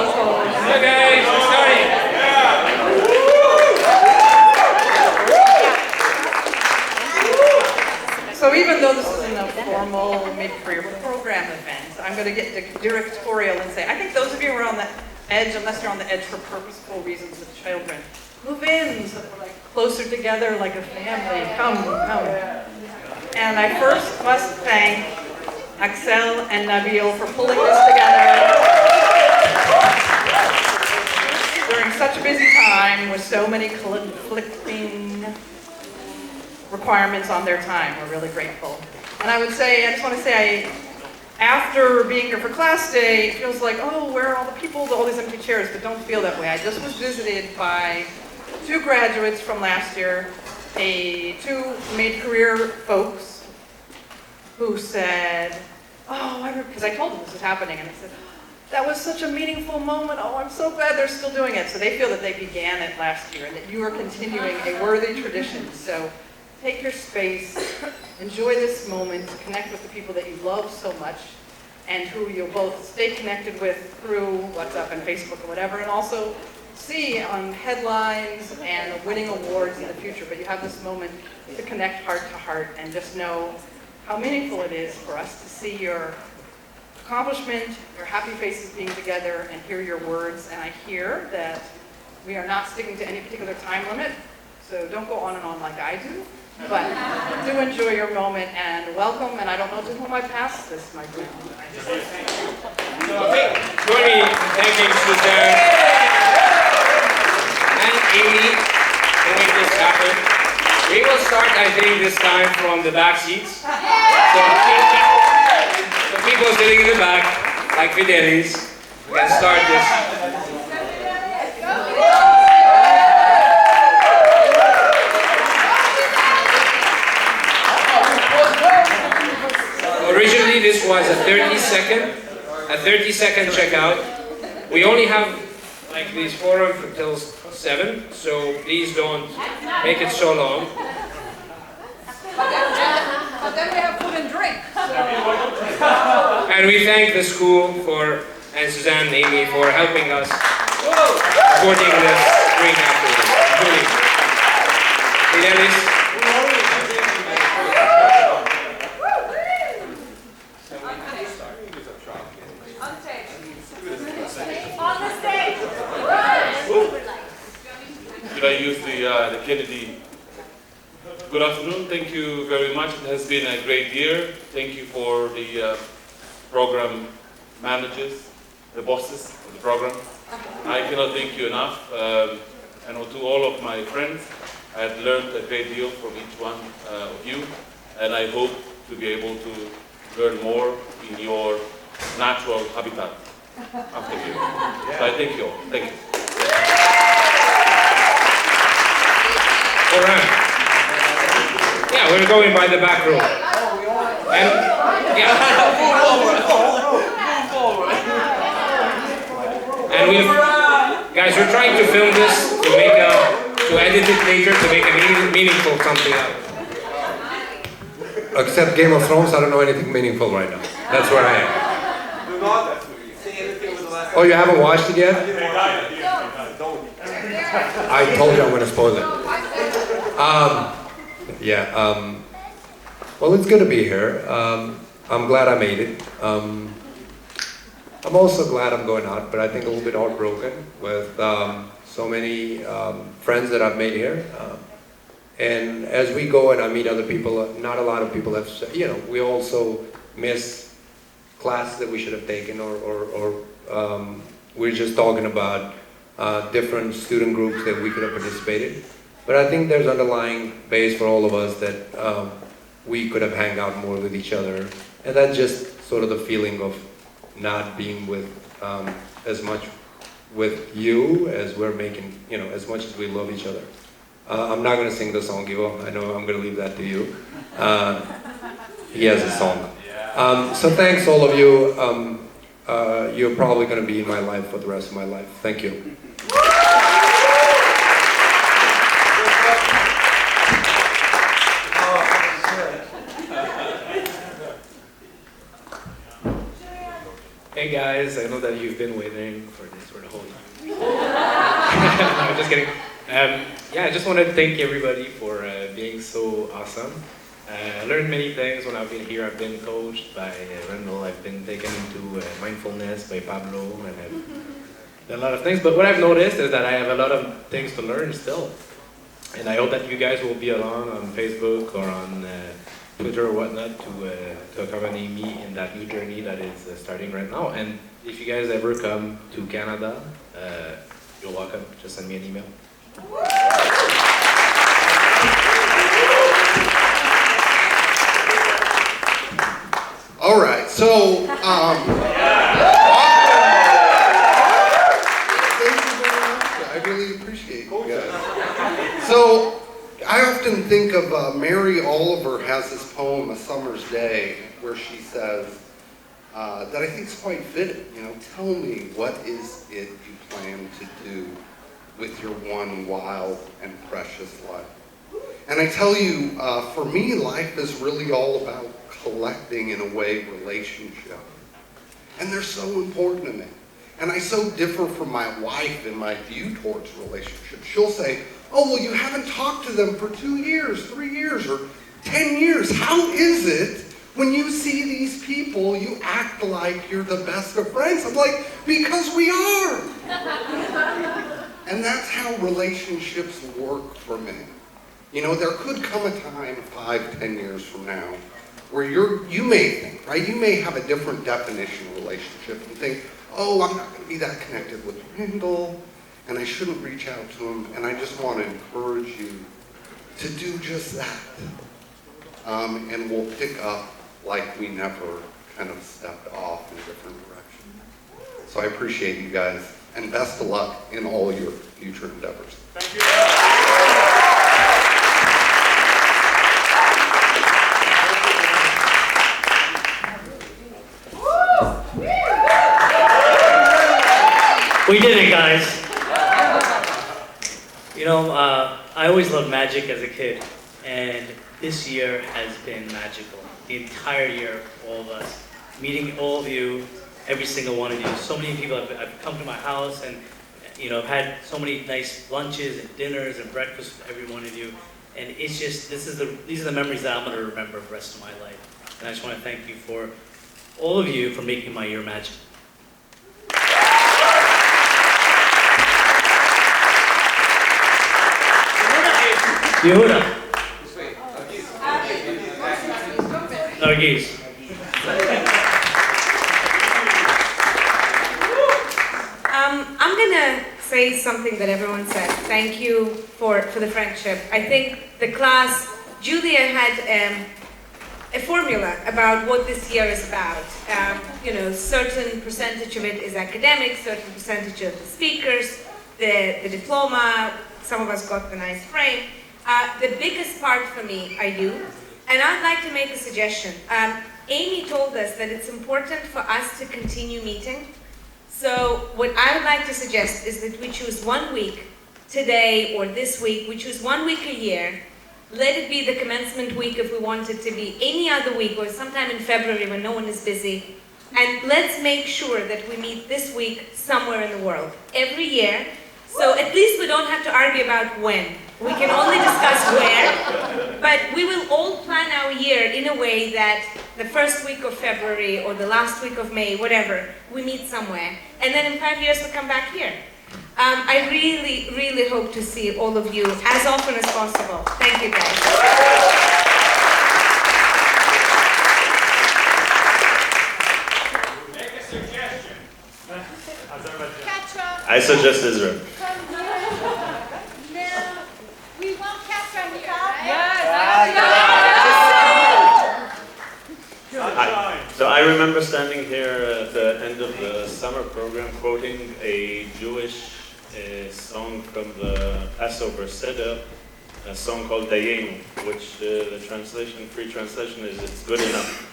household. Okay, we're starting. So even though this isn't a formal mid-career program event, I'm going to get directorial and say, I think those of you who are on the edge, unless you're on the edge for purposeful reasons with children, move in so that we're like closer together like a family. Come. And I first must thank Axel and Nabeel for pulling this together during such a busy time with so many conflicting requirements on their time. We're really grateful. And I just want to say, after being here for class day, it feels like, oh, where are all the people, all these empty chairs, but don't feel that way. I just was visited by 2 graduates from last year, 2 mid-career folks who said, oh, because I told them this was happening, and I said, that was such a meaningful moment. Oh, I'm so glad they're still doing it. So they feel that they began it last year and that you are continuing a worthy tradition. So take your space, enjoy this moment, connect with the people that you love so much and who you'll both stay connected with through WhatsApp and Facebook or whatever, and also see on headlines and winning awards in the future. But you have this moment to connect heart to heart and just know how meaningful it is for us to see your accomplishment, your happy faces being together, and hear your words. And I hear that we are not sticking to any particular time limit, so don't go on and on like I do. But do enjoy your moment and welcome, and I don't know to whom I pass this microphone. Join me in thanking Suzanne and Amy to make this happen. We will start, I think, this time from the back seats. So people sitting in the back, like Fidelis, we can start this. Originally, this was a 30-second checkout. We only have like this forum until 7, so please don't make it so long. But then we have food and drink. And we thank the school and Suzanne and Amy for helping us supporting this drink afterwards. Fidelis. Should I use the Kennedy? Good afternoon. Thank you very much. It has been a great year. Thank you for the program managers, the bosses of the program. I cannot thank you enough. And to all of my friends, I have learned a great deal from each one of you, and I hope to be able to learn more in your natural habitat after you. So I thank you all. Thank you. All right. Yeah, we're going by the back row. And, guys, we're trying to film this to edit it later to make a meaningful something out. Except Game of Thrones, I don't know anything meaningful right now. That's where I am. Oh, you haven't watched it yet? I told you I'm going to spoil it. Well, it's good to be here. I'm glad I made it. I'm also glad I'm going out, but I think a little bit heartbroken with so many friends that I've made here. And as we go and I meet other people, not a lot of people have, we also miss classes that we should have taken, or we're just talking about different student groups that we could have participated. But I think there's underlying base for all of us that we could have hung out more with each other. And that's just sort of the feeling of not being with as much with you as we're making, as much as we love each other. I'm not going to sing the song, Ivo. I know I'm going to leave that to you. He has a song. So thanks all of you. You're probably going to be in my life for the rest of my life. Thank you. Hey guys, I know that you've been waiting for this for the whole time. No, I'm just kidding. Yeah, I just wanted to thank everybody for being so awesome. I learned many things when I've been here. I've been coached by Randall. I've been taken into mindfulness by Pablo, and I've done a lot of things. But what I've noticed is that I have a lot of things to learn still. And I hope that you guys will be along on Facebook or on Twitter or whatnot to accompany me in that new journey that is starting right now. And if you guys ever come to Canada, you're welcome. Just send me an email. All right, so thank you very much. I really appreciate you guys. So I often think of Mary Oliver has this poem, A Summer's Day, where she says that I think is quite fitting. You know, tell me, what is it you plan to do with your one wild and precious life? And I tell you, for me, life is really all about collecting, in a way, relationship. And they're so important to me. And I so differ from my wife in my view towards relationships. She'll say, oh, well, you haven't talked to them for 2 years, 3 years, or 10 years. How is it when you see these people, you act like you're the best of friends? I'm like, because we are. And that's how relationships work for me. You know, there could come a time 5, 10 years from now where you may think, right? You may have a different definition of relationship and think, oh, I'm not going to be that connected with Randall, and I shouldn't reach out to him, and I just want to encourage you to do just that. And we'll pick up like we never kind of stepped off in a different direction. So I appreciate you guys, and best of luck in all your future endeavors. Thank you. We did it, guys. You know, I always loved magic as a kid, and this year has been magical. The entire year, all of us, meeting all of you, every single one of you. So many people have come to my house, and you know, I've had so many nice lunches and dinners and breakfast with every one of you. And it's just, these are the memories that I'm going to remember for the rest of my life. And I just want to thank you for all of you for making my year magic. Yehuda. Nargis. I'm gonna say something that everyone said. Thank you for the friendship. I think the class, Julia had a formula about what this year is about. You know, certain percentage of it is academic, certain percentage of the speakers, the diploma. Some of us got the nice frame. The biggest part for me are you, and I'd like to make a suggestion. Amy told us that it's important for us to continue meeting. So what I would like to suggest is that we choose 1 week, today or this week, we choose 1 week a year. Let it be the commencement week if we want it to be any other week or sometime in February when no one is busy. And let's make sure that we meet this week somewhere in the world, every year. So at least we don't have to argue about when. We can only discuss where, but we will all plan our year in a way that the first week of February or the last week of May, whatever, we meet somewhere. And then in 5 years we come back here. I really, really hope to see all of you as often as possible. Thank you, guys. Make a suggestion. I suggest Israel. We want Castro on the top. So I remember standing here at the end of the summer program quoting a Jewish song from the Passover Seder, a song called Dayenu, which the translation, free translation is "It's good enough."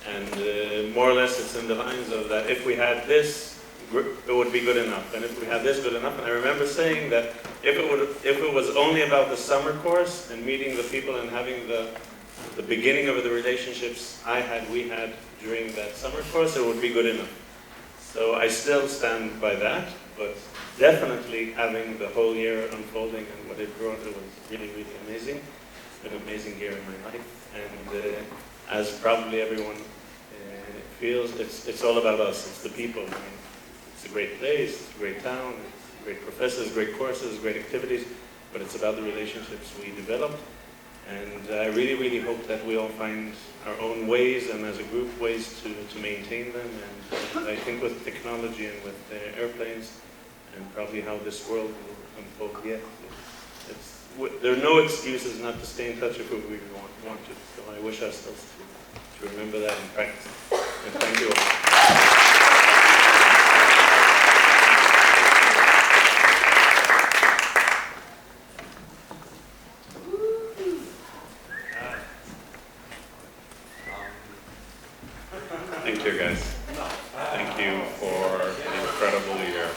And more or less it's in the lines of that if we had this, it would be good enough. And if we had this, good enough. And I remember saying that if it was only about the summer course and meeting the people and having the beginning of the relationships we had during that summer course, it would be good enough. So I still stand by that, but definitely having the whole year unfolding and what it brought, it was really, really amazing. It's been an amazing year in my life, and as probably everyone feels, it's all about us, it's the people. I mean, it's a great place, it's a great town, it's great professors, great courses, great activities, but it's about the relationships we develop. And I really, really hope that we all find our own ways, and as a group, ways to maintain them. And I think with technology and with airplanes, and probably how this world will unfold, there are no excuses not to stay in touch if we really want to. So I wish ourselves to remember that in practice. And thank you all. Thank you, guys. Thank you for an incredible year,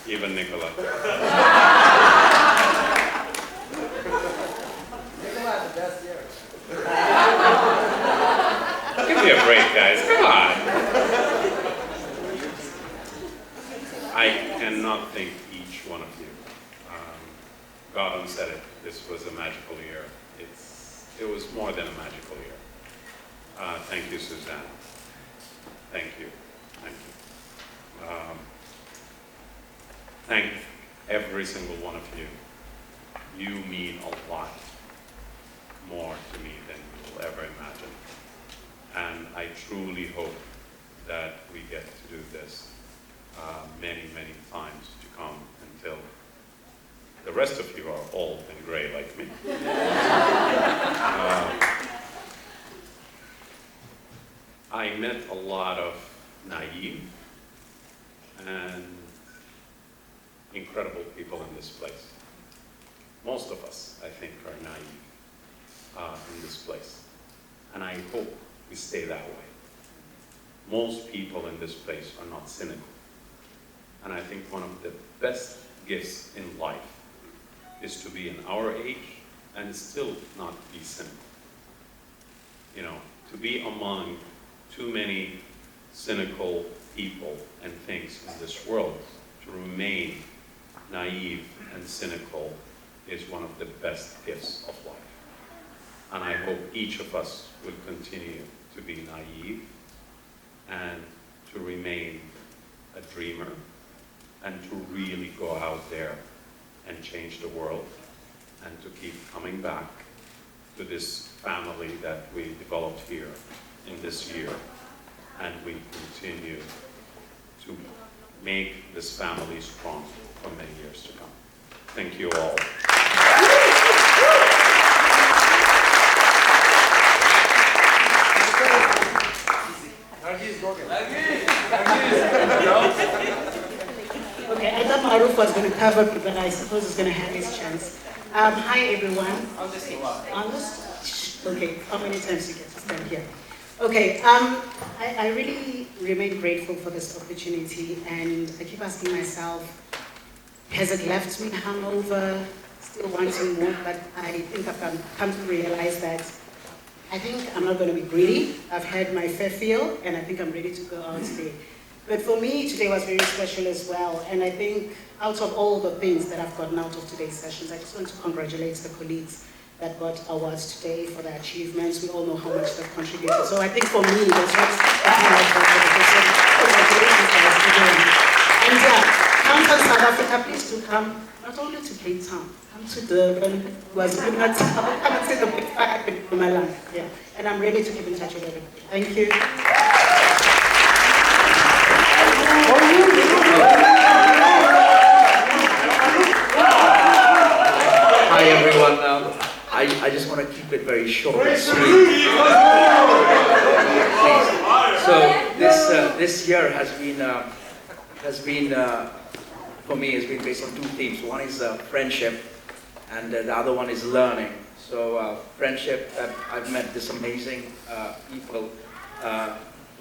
even Nicola. Give me a break, guys. Come on. I cannot thank each one of you. Gautam said it. This was a magical year. It was more than a magical year. Thank you, Suzanne. Thank you. Thank you. Thank every single one of you. You mean a lot more to me than you will ever imagine. And I truly hope that we get to do this many, many times to come until the rest of you are old and gray like me. I met a lot of naive and incredible people in this place. Most of us, I think, are naive in this place. And I hope we stay that way. Most people in this place are not cynical. And I think one of the best gifts in life is to be in our age and still not be cynical. You know, to be among too many cynical people and things in this world, to remain naive and cynical is one of the best gifts of life. And I hope each of us will continue to be naive and to remain a dreamer and to really go out there and change the world and to keep coming back to this family that we developed here in this year, and we continue to make this family strong for many years to come. Thank you all. Okay, I thought Maruf was going to cover, but I suppose he's going to have his chance. Hi everyone. Honest? Okay, how many times you get to stand here? Okay, I really remain grateful for this opportunity, and I keep asking myself, has it left me hungover, still wanting more? But I think I've come to realize that I think I'm not going to be greedy. I've had my fair fill, and I think I'm ready to go out today. But for me, today was very special as well, and I think out of all the things that I've gotten out of today's sessions, I just want to congratulate the colleagues that got awards today for their achievements. We all know how much they've contributed. So I think for me, that's what's congratulations guys again. And come to South Africa, please do come, not only to Cape Town, come to Durban, who has been at come and see the big fire in my land. Yeah. And I'm ready to keep in touch with everybody. Thank you. Hi everyone. I just want to keep it very short and sweet. So this year has been for me has been based on two themes. One is friendship, and the other one is learning. So friendship, I've met this amazing people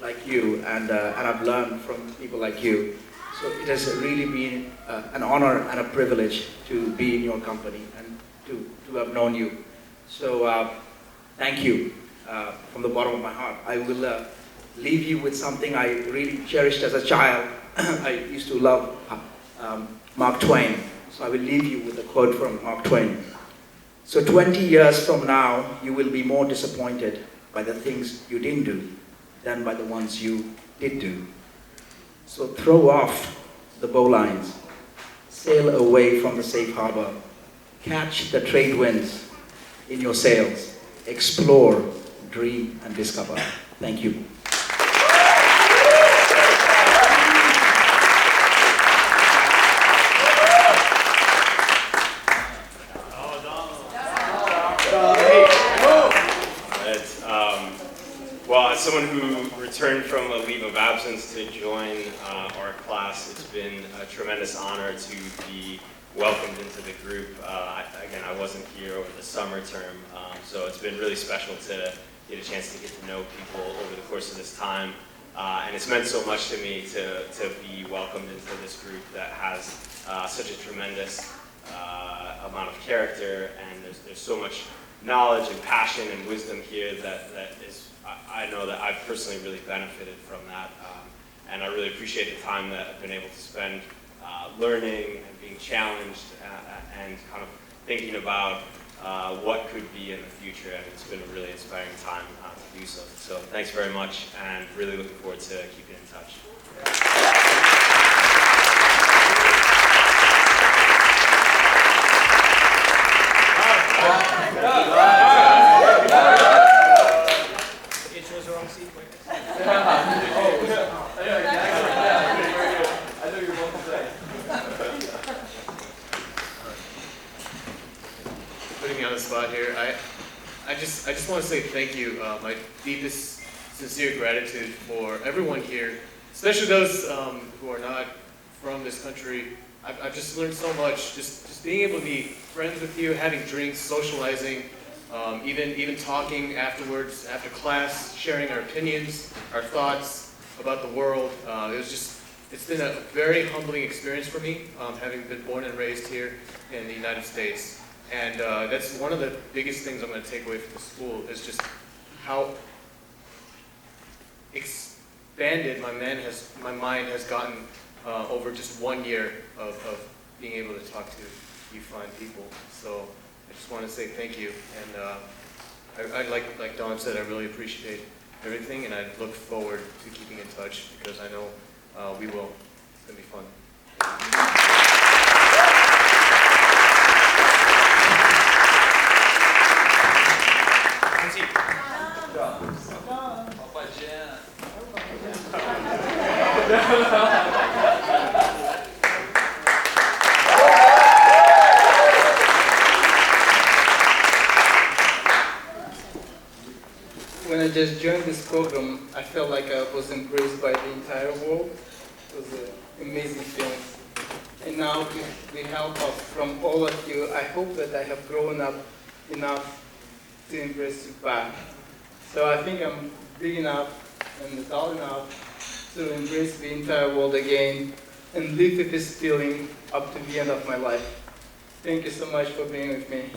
like you, and I've learned from people like you. So it has really been an honor and a privilege to be in your company and to have known you. So thank you from the bottom of my heart. I will leave you with something I really cherished as a child. I used to love Mark Twain. So I will leave you with a quote from Mark Twain. So 20 years from now, you will be more disappointed by the things you didn't do than by the ones you did do. So throw off the bowlines, sail away from the safe harbor, catch the trade winds in your sails, explore, dream, and discover. Thank you. Well, as someone who returned from a leave of absence to join our class, it's been a tremendous honor to be welcomed into the group. Again, I wasn't here over the summer term, so it's been really special to get a chance to get to know people over the course of this time. And it's meant so much to me to be welcomed into this group that has such a tremendous amount of character, and there's so much knowledge and passion and wisdom here that is, I know that I've personally really benefited from that, and I really appreciate the time that I've been able to spend learning and being challenged and kind of thinking about what could be in the future, and it's been a really inspiring time to do so. So thanks very much, and really looking forward to keeping in touch. Putting me on the spot here, I just want to say thank you. My deepest, sincere gratitude for everyone here, especially those who are not from this country. I've just learned so much. Just being able to be friends with you, having drinks, socializing, even talking afterwards, after class, sharing our opinions, our thoughts about the world. It's been a very humbling experience for me, having been born and raised here in the United States. And that's one of the biggest things I'm going to take away from the school, is just how expanded my mind has gotten over just 1 year of being able to talk to you fine people. So I just want to say thank you, and I like Dawn said, I really appreciate everything, and I look forward to keeping in touch, because I know we will. It's going to be fun. When I just joined this program, I felt like I was embraced by the entire world. It was an amazing feeling. And now, with the help from all of you, I hope that I have grown up enough to embrace you back. So I think I'm big enough and adult enough to embrace the entire world again and live with this feeling up to the end of my life. Thank you so much for being with me.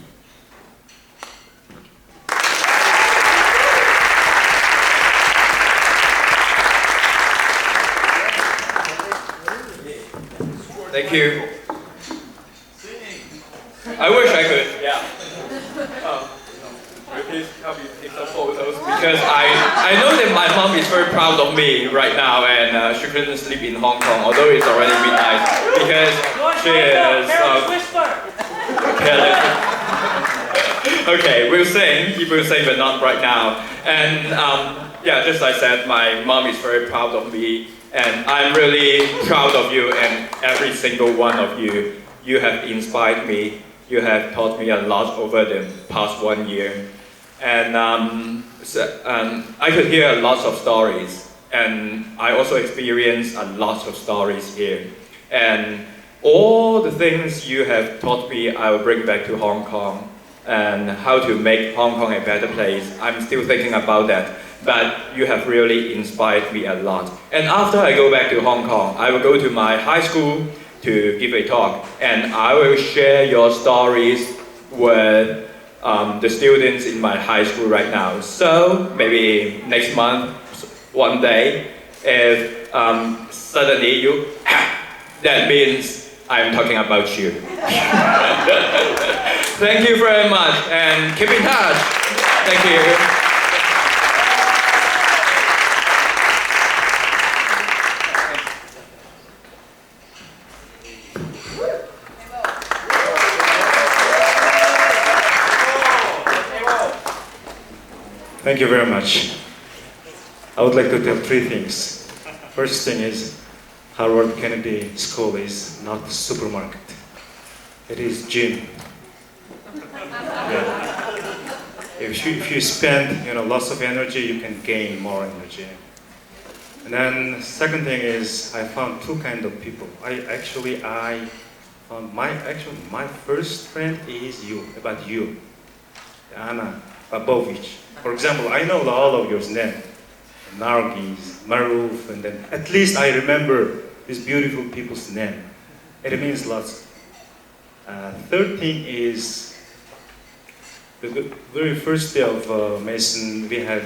Thank you. I wish I could. Yeah. Please help me take some photos, because I know that my mom is very proud of me right now, and she couldn't sleep in Hong Kong, although it's already midnight, because she is. Okay, we'll sing. People sing, but not right now. And yeah, just like I said, my mom is very proud of me. And I'm really proud of you, and every single one of you. You have inspired me. You have taught me a lot over the past 1 year. And I could hear lots of stories. And I also experienced a lot of stories here. And all the things you have taught me, I will bring back to Hong Kong. And how to make Hong Kong a better place. I'm still thinking about that. But you have really inspired me a lot. And after I go back to Hong Kong, I will go to my high school to give a talk, and I will share your stories with the students in my high school right now. So maybe next month one day, if suddenly you, that means I'm talking about you. Thank you very much, and keep in touch. Thank you. Thank you very much. I would like to tell three things. First thing is, Harvard Kennedy School is not a supermarket. It is gym. Yeah. If you spend lots of energy, you can gain more energy. And then second thing is, I found two kind of people. I found my first friend is about you, Anna Babovich. For example, I know all of your names, Nargis, Maruf, and then at least I remember these beautiful people's name. It means lots. Third thing is, the very first day of Mason, we had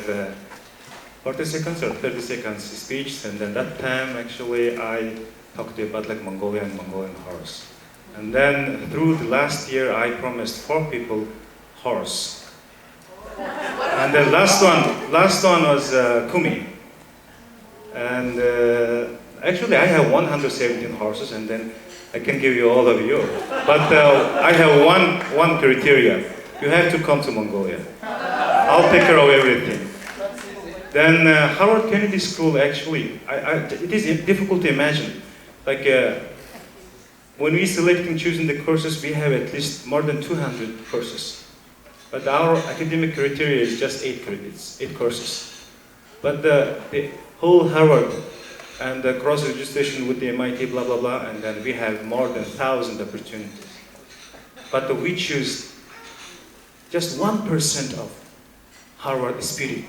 40 seconds or 30 seconds speech, and then that time actually I talked about like Mongolia and Mongolian horse. And then through the last year, I promised 4 people horse. And the last one was Kumi. And actually I have 117 horses, and then I can give you all of you. But I have one criteria. You have to come to Mongolia. I'll take care of everything. Then Harvard Kennedy School, actually, it is difficult to imagine. Like when we select and choosing the courses, we have at least more than 200 courses. But our academic criteria is just 8 credits, 8 courses. But the whole Harvard and the cross-registration with the MIT, blah, blah, blah, and then we have more than 1,000 opportunities. But we choose just 1% of Harvard spirit.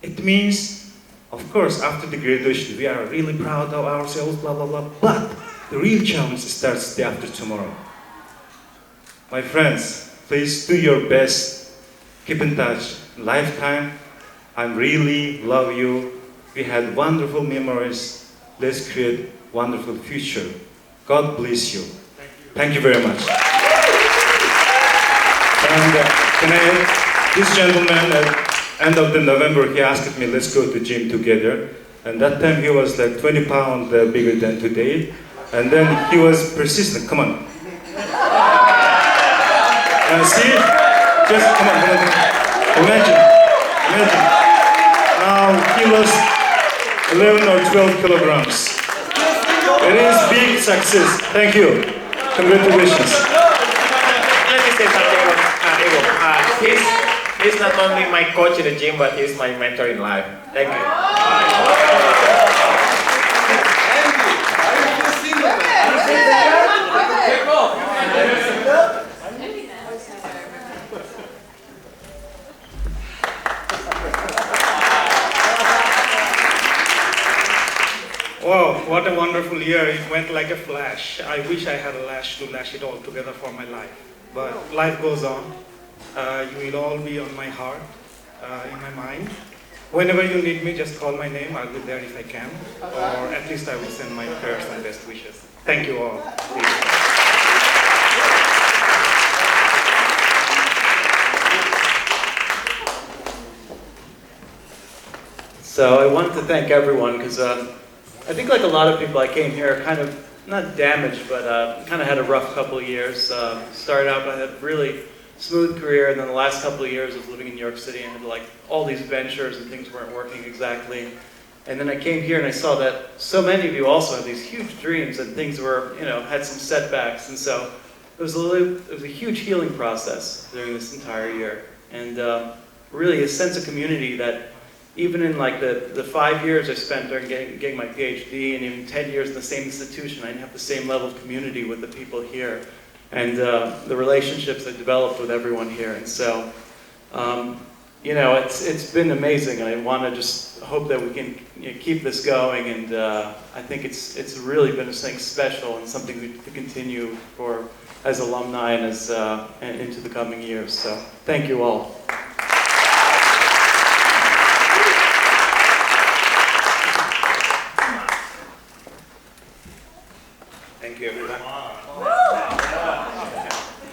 It means, of course, after the graduation, we are really proud of ourselves, blah, blah, blah, but the real challenge starts the day after tomorrow. My friends, please do your best. Keep in touch. Lifetime. I really love you. We had wonderful memories. Let's create wonderful future. God bless you. Thank you very much. And this gentleman, at end of the November, he asked me, let's go to gym together. And that time he was like 20 pounds bigger than today. And then he was persistent. Come on. See? Just come on. Imagine. Now he lost 11 or 12 kilograms. It is big success. Thank you. Congratulations. Let me say something about Evo. He's not only my coach in the gym, but he's my mentor in life. Thank you. Wow, what a wonderful year. It went like a flash. I wish I had a lash to lash it all together for my life. But life goes on. You will all be on my heart, in my mind. Whenever you need me, just call my name. I'll be there if I can. Or at least I will send my prayers and best wishes. Thank you all. So I wanted to thank everyone because I think like a lot of people, I came here kind of, not damaged, but kind of had a rough couple of years. Started out, I had a really smooth career, and then the last couple of years of living in New York City, I had like all these ventures and things weren't working exactly. And then I came here and I saw that so many of you also had these huge dreams and things were, had some setbacks. And so it was a huge healing process during this entire year. And really a sense of community that even in like the 5 years I spent during getting my PhD and even 10 years in the same institution, I didn't have the same level of community with the people here and the relationships I developed with everyone here. And so, it's been amazing, and I want to just hope that we can keep this going. And I think it's really been something special and something to continue for as alumni and as and into the coming years. So, thank you all. Thank you, everyone.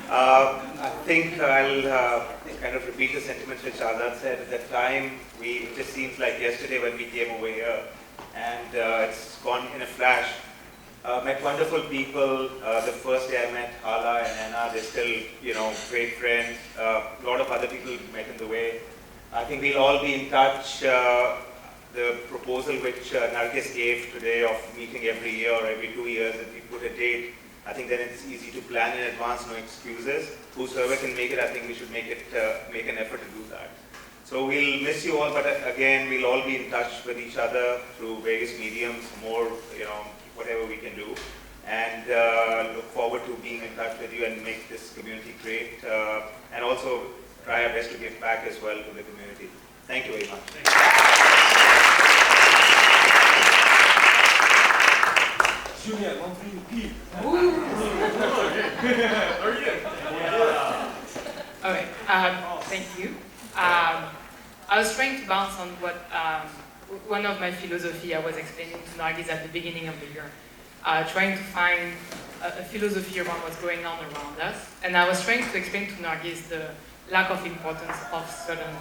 I think I'll kind of repeat the sentiments which Azad said. At that time, it just seems like yesterday when we came over here, and it's gone in a flash. Met wonderful people. The first day I met Hala and Anna, they're still, great friends. A lot of other people met in the way. I think we'll all be in touch. The proposal which Nargis gave today of meeting every year or every 2 years, and we put a date, I think then it's easy to plan in advance, no excuses. Whosoever can make it, I think we should make an effort to do that. So we'll miss you all, but again, we'll all be in touch with each other through various mediums, more, whatever we can do. And look forward to being in touch with you and make this community great. And also try our best to give back as well to the community. Thank you very much. Julia, one for you. Okay, thank you. I was trying to bounce on what one of my philosophy I was explaining to Nargis at the beginning of the year, trying to find a philosophy around what's going on around us. And I was trying to explain to Nargis the lack of importance of certain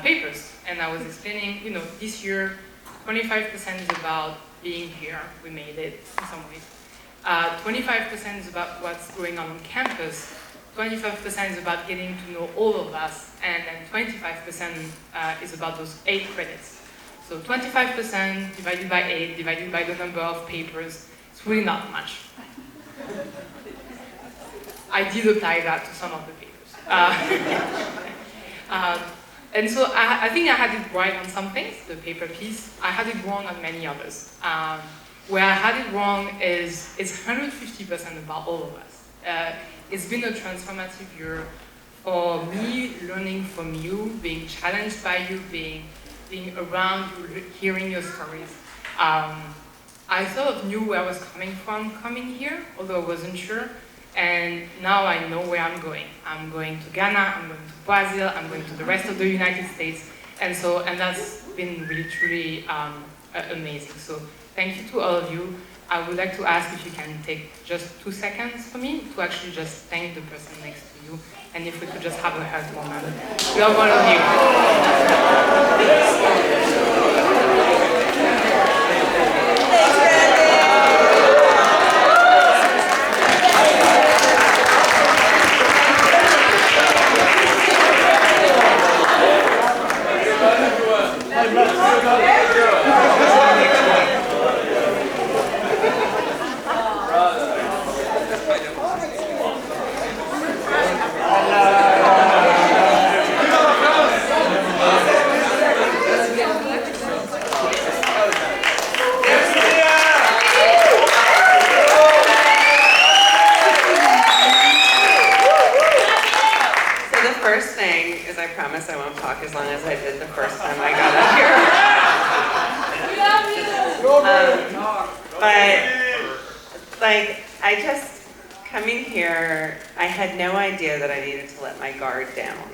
papers. And I was explaining, this year, 25% is about being here. We made it in some ways. 25% is about what's going on campus. 25% is about getting to know all of us. And then 25% is about those 8 credits. So 25% divided by 8, divided by the number of papers, it's really not much. I did apply that to some of the papers. And so I think I had it right on some things, the paper piece. I had it wrong on many others. Where I had it wrong is it's 150% about all of us. It's been a transformative year for me, learning from you, being challenged by you, being around you, hearing your stories. I sort of knew where I was coming from coming here, although I wasn't sure. And now I know where I'm going. I'm going to Ghana, I'm going to Brazil, I'm going to the rest of the United States. And that's been really, truly amazing. So thank you to all of you. I would like to ask if you can take just 2 seconds for me to actually just thank the person next to you. And if we could just have a hug moment. We love all of I won't talk as long as I did the first time I got up here. Coming here, I had no idea that I needed to let my guard down.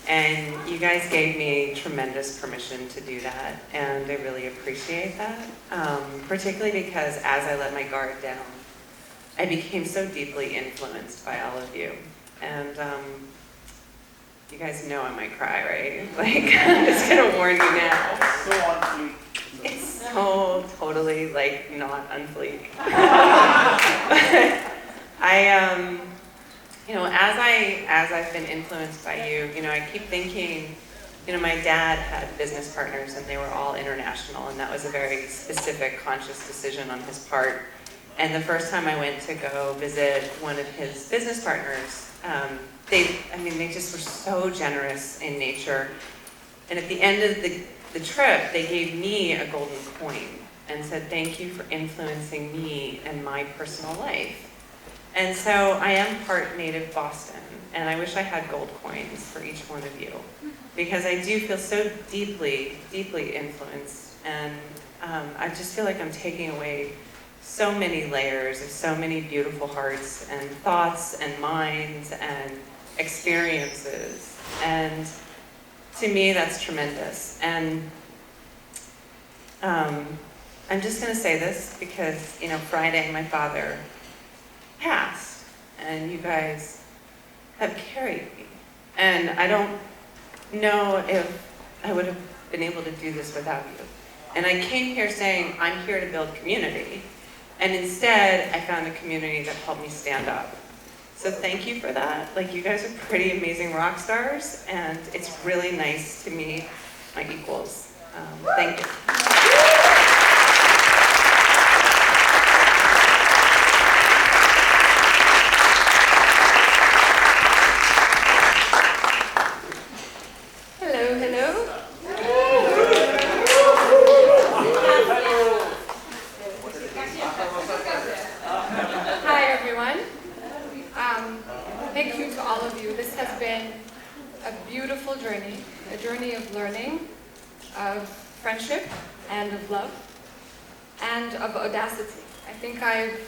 And you guys gave me tremendous permission to do that, and I really appreciate that. Particularly because as I let my guard down, I became so deeply influenced by all of you. And you guys know I might cry, right? I'm just gonna warn you now. So on fleek. It's so totally not on fleek. As I've been influenced by you, I keep thinking, my dad had business partners and they were all international, and that was a very specific, conscious decision on his part. And the first time I went to go visit one of his business partners, they just were so generous in nature. And at the end of the trip, they gave me a golden coin and said, thank you for influencing me and my personal life. And so I am part native Boston, and I wish I had gold coins for each one of you, because I do feel so deeply, deeply influenced. And I just feel like I'm taking away so many layers of so many beautiful hearts and thoughts and minds and experiences. And to me, that's tremendous. And I'm just going to say this because, Friday, my father past, and you guys have carried me. And I don't know if I would have been able to do this without you. And I came here saying, I'm here to build community. And instead, I found a community that helped me stand up. So thank you for that. Like, you guys are pretty amazing rock stars, and it's really nice to meet my equals. Thank you. Hello, hello. Hi, everyone. Thank you to all of you. This has been a beautiful journey, a journey of learning, of friendship, and of love, and of audacity. I think I've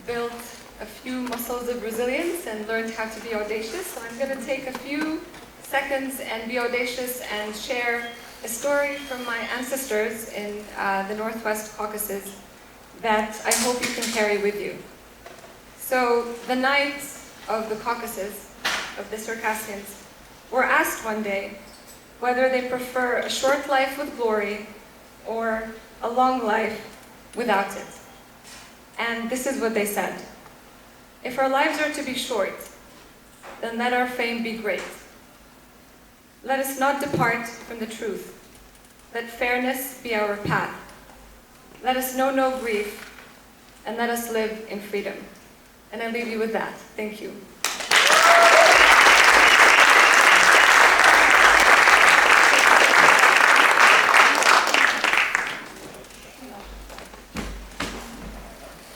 built a few muscles of resilience and learned how to be audacious, so I'm going to take a few seconds and be audacious and share a story from my ancestors in the Northwest Caucasus that I hope you can carry with you. So the knights of the Caucasus, of the Circassians, were asked one day whether they prefer a short life with glory or a long life without it. And this is what they said: if our lives are to be short, then let our fame be great. Let us not depart from the truth. Let fairness be our path. Let us know no grief, and let us live in freedom. And I leave you with that. Thank you.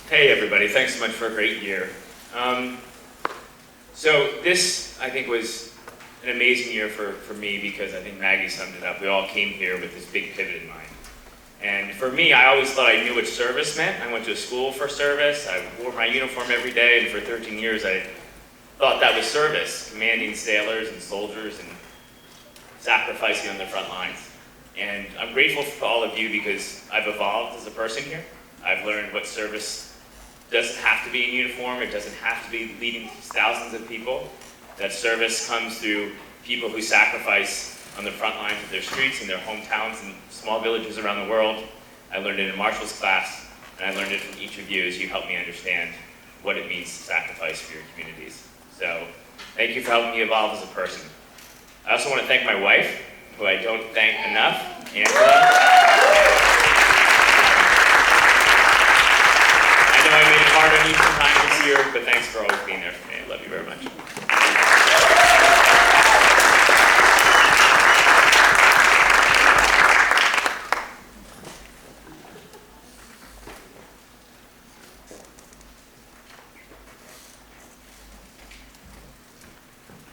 Hey everybody, thanks so much for a great year. So this, I think, was an amazing year for me because I think Maggie summed it up. We all came here with this big pivot in mind. And for me, I always thought I knew what service meant. I went to school for service. I wore my uniform every day, and for 13 years I thought that was service, commanding sailors and soldiers and sacrificing on the front lines. And I'm grateful for all of you because I've evolved as a person here. I've learned what service doesn't have to be in uniform. It doesn't have to be leading thousands of people. That service comes through people who sacrifice on the front lines of their streets and their hometowns and small villages around the world. I learned it in Marshall's class, and I learned it from each of you as you helped me understand what it means to sacrifice for your communities. So thank you for helping me evolve as a person. I also want to thank my wife, who I don't thank enough, Angela. I know I made it hard on you sometimes this year, but thanks for always being there for me. I love you very much.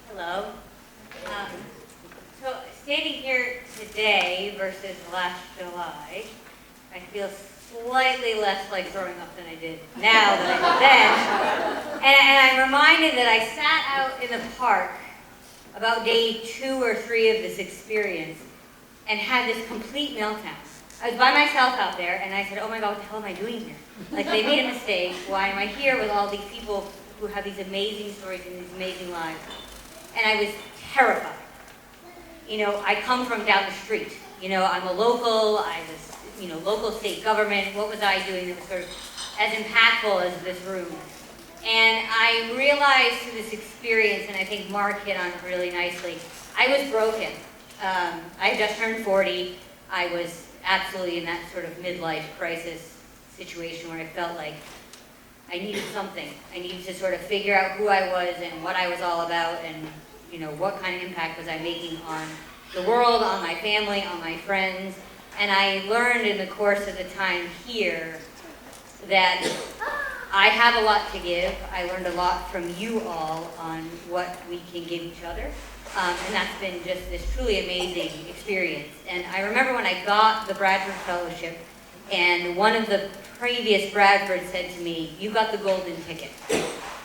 Hello. So standing here today versus last July, I feel slightly less like growing up than I did now than I did then. And I'm reminded that I sat out in the park about day 2 or 3 of this experience and had this complete meltdown. I was by myself out there and I said, oh my God, what the hell am I doing here? Like, they made a mistake. Why am I here with all these people who have these amazing stories and these amazing lives? And I was terrified. You know, I come from down the street. You know, I'm a local, I was, you know, local state government. What was I doing that was sort of as impactful as this room? And I realized through this experience, and I think Mark hit on it really nicely, I was broken. I had just turned 40. I was absolutely in that sort of midlife crisis situation where I felt like I needed something. I needed to sort of figure out who I was and what I was all about and, you know, what kind of impact was I making on the world, on my family, on my friends. And I learned in the course of the time here that I have a lot to give. I learned a lot from you all on what we can give each other. And that's been just this truly amazing experience. And I remember when I got the Bradford Fellowship, and one of the previous Bradfords said to me, you got the golden ticket.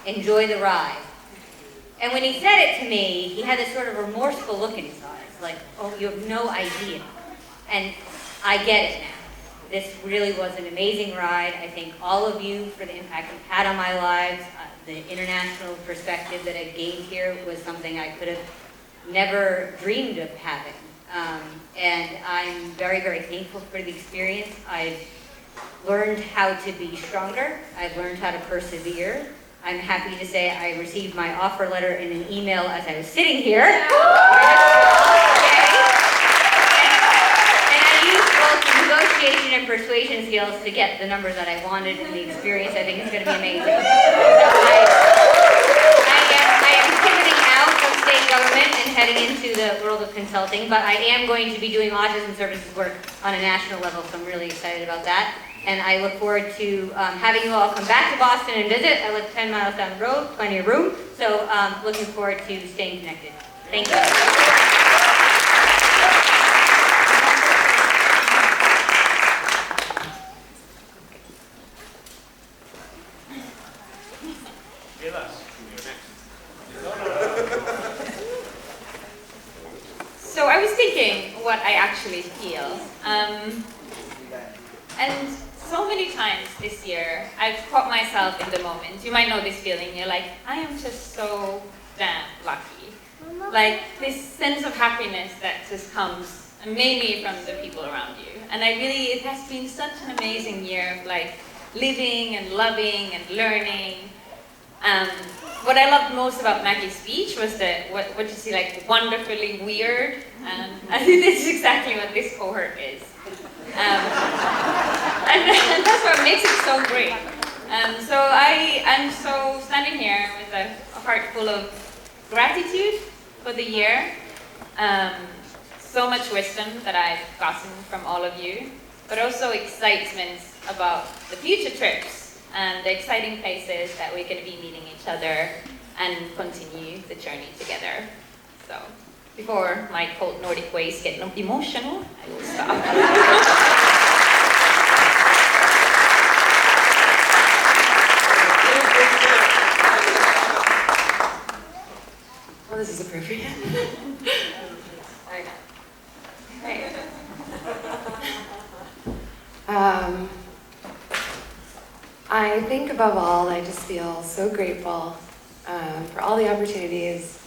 Enjoy the ride. And when he said it to me, he had this sort of remorseful look in his eyes, like, oh, you have no idea. And I get it now. This really was an amazing ride. I thank all of you for the impact you've had on my lives. The international perspective that I gained here was something I could have never dreamed of having. And I'm very, very thankful for the experience. I've learned how to be stronger. I've learned how to persevere. I'm happy to say I received my offer letter in an email as I was sitting here. And I used both negotiation and persuasion skills to get the numbers that I wanted, and the experience I think is going to be amazing. So I am pivoting out of state government and heading into the world of consulting, but I am going to be doing autism services work on a national level, so I'm really excited about that. And I look forward to having you all come back to Boston and visit. I live 10 miles down the road, plenty of room. So looking forward to staying connected. Thank you. So I was thinking what I actually feel. And so many times this year, I've caught myself in the moment. You might know this feeling. You're like, I am just so damn lucky. Like this sense of happiness that just comes mainly from the people around you. And it has been such an amazing year of like living and loving and learning. What I loved most about Maggie's speech was that, what you see, like wonderfully weird. And I think this is exactly what this cohort is. And that's what makes it so great. So I'm so standing here with a heart full of gratitude for the year. So much wisdom that I've gotten from all of you, but also excitement about the future trips and the exciting places that we're going to be meeting each other and continue the journey together. So before my cold Nordic ways get emotional, I will stop. Well, this is appropriate. Right. I think above all, I just feel so grateful for all the opportunities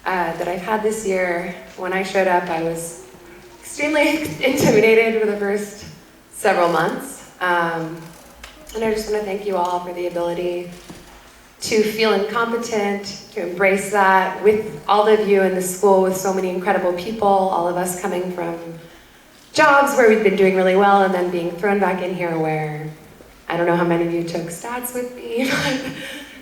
that I've had this year. When I showed up, I was extremely intimidated for the first several months. And I just want to thank you all for the ability to feel incompetent, to embrace that with all of you in the school with so many incredible people, all of us coming from jobs where we've been doing really well and then being thrown back in here where, I don't know how many of you took stats with me,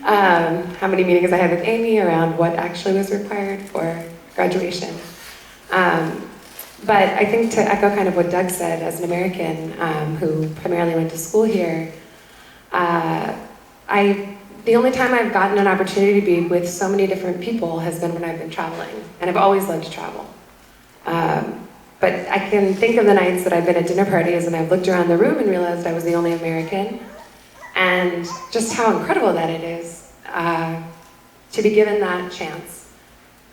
but how many meetings I had with Amy around what actually was required for graduation. But I think to echo kind of what Doug said, as an American who primarily went to school here, the only time I've gotten an opportunity to be with so many different people has been when I've been traveling, and I've always loved to travel. But I can think of the nights that I've been at dinner parties and I've looked around the room and realized I was the only American, and just how incredible that it is to be given that chance.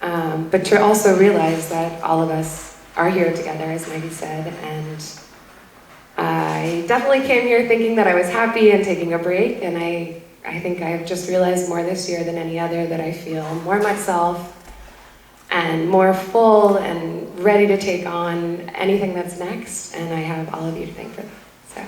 But to also realize that all of us are here together, as Maggie said, and I definitely came here thinking that I was happy and taking a break, and I think I've just realized more this year than any other that I feel more myself and more full and ready to take on anything that's next, and I have all of you to thank for that. So.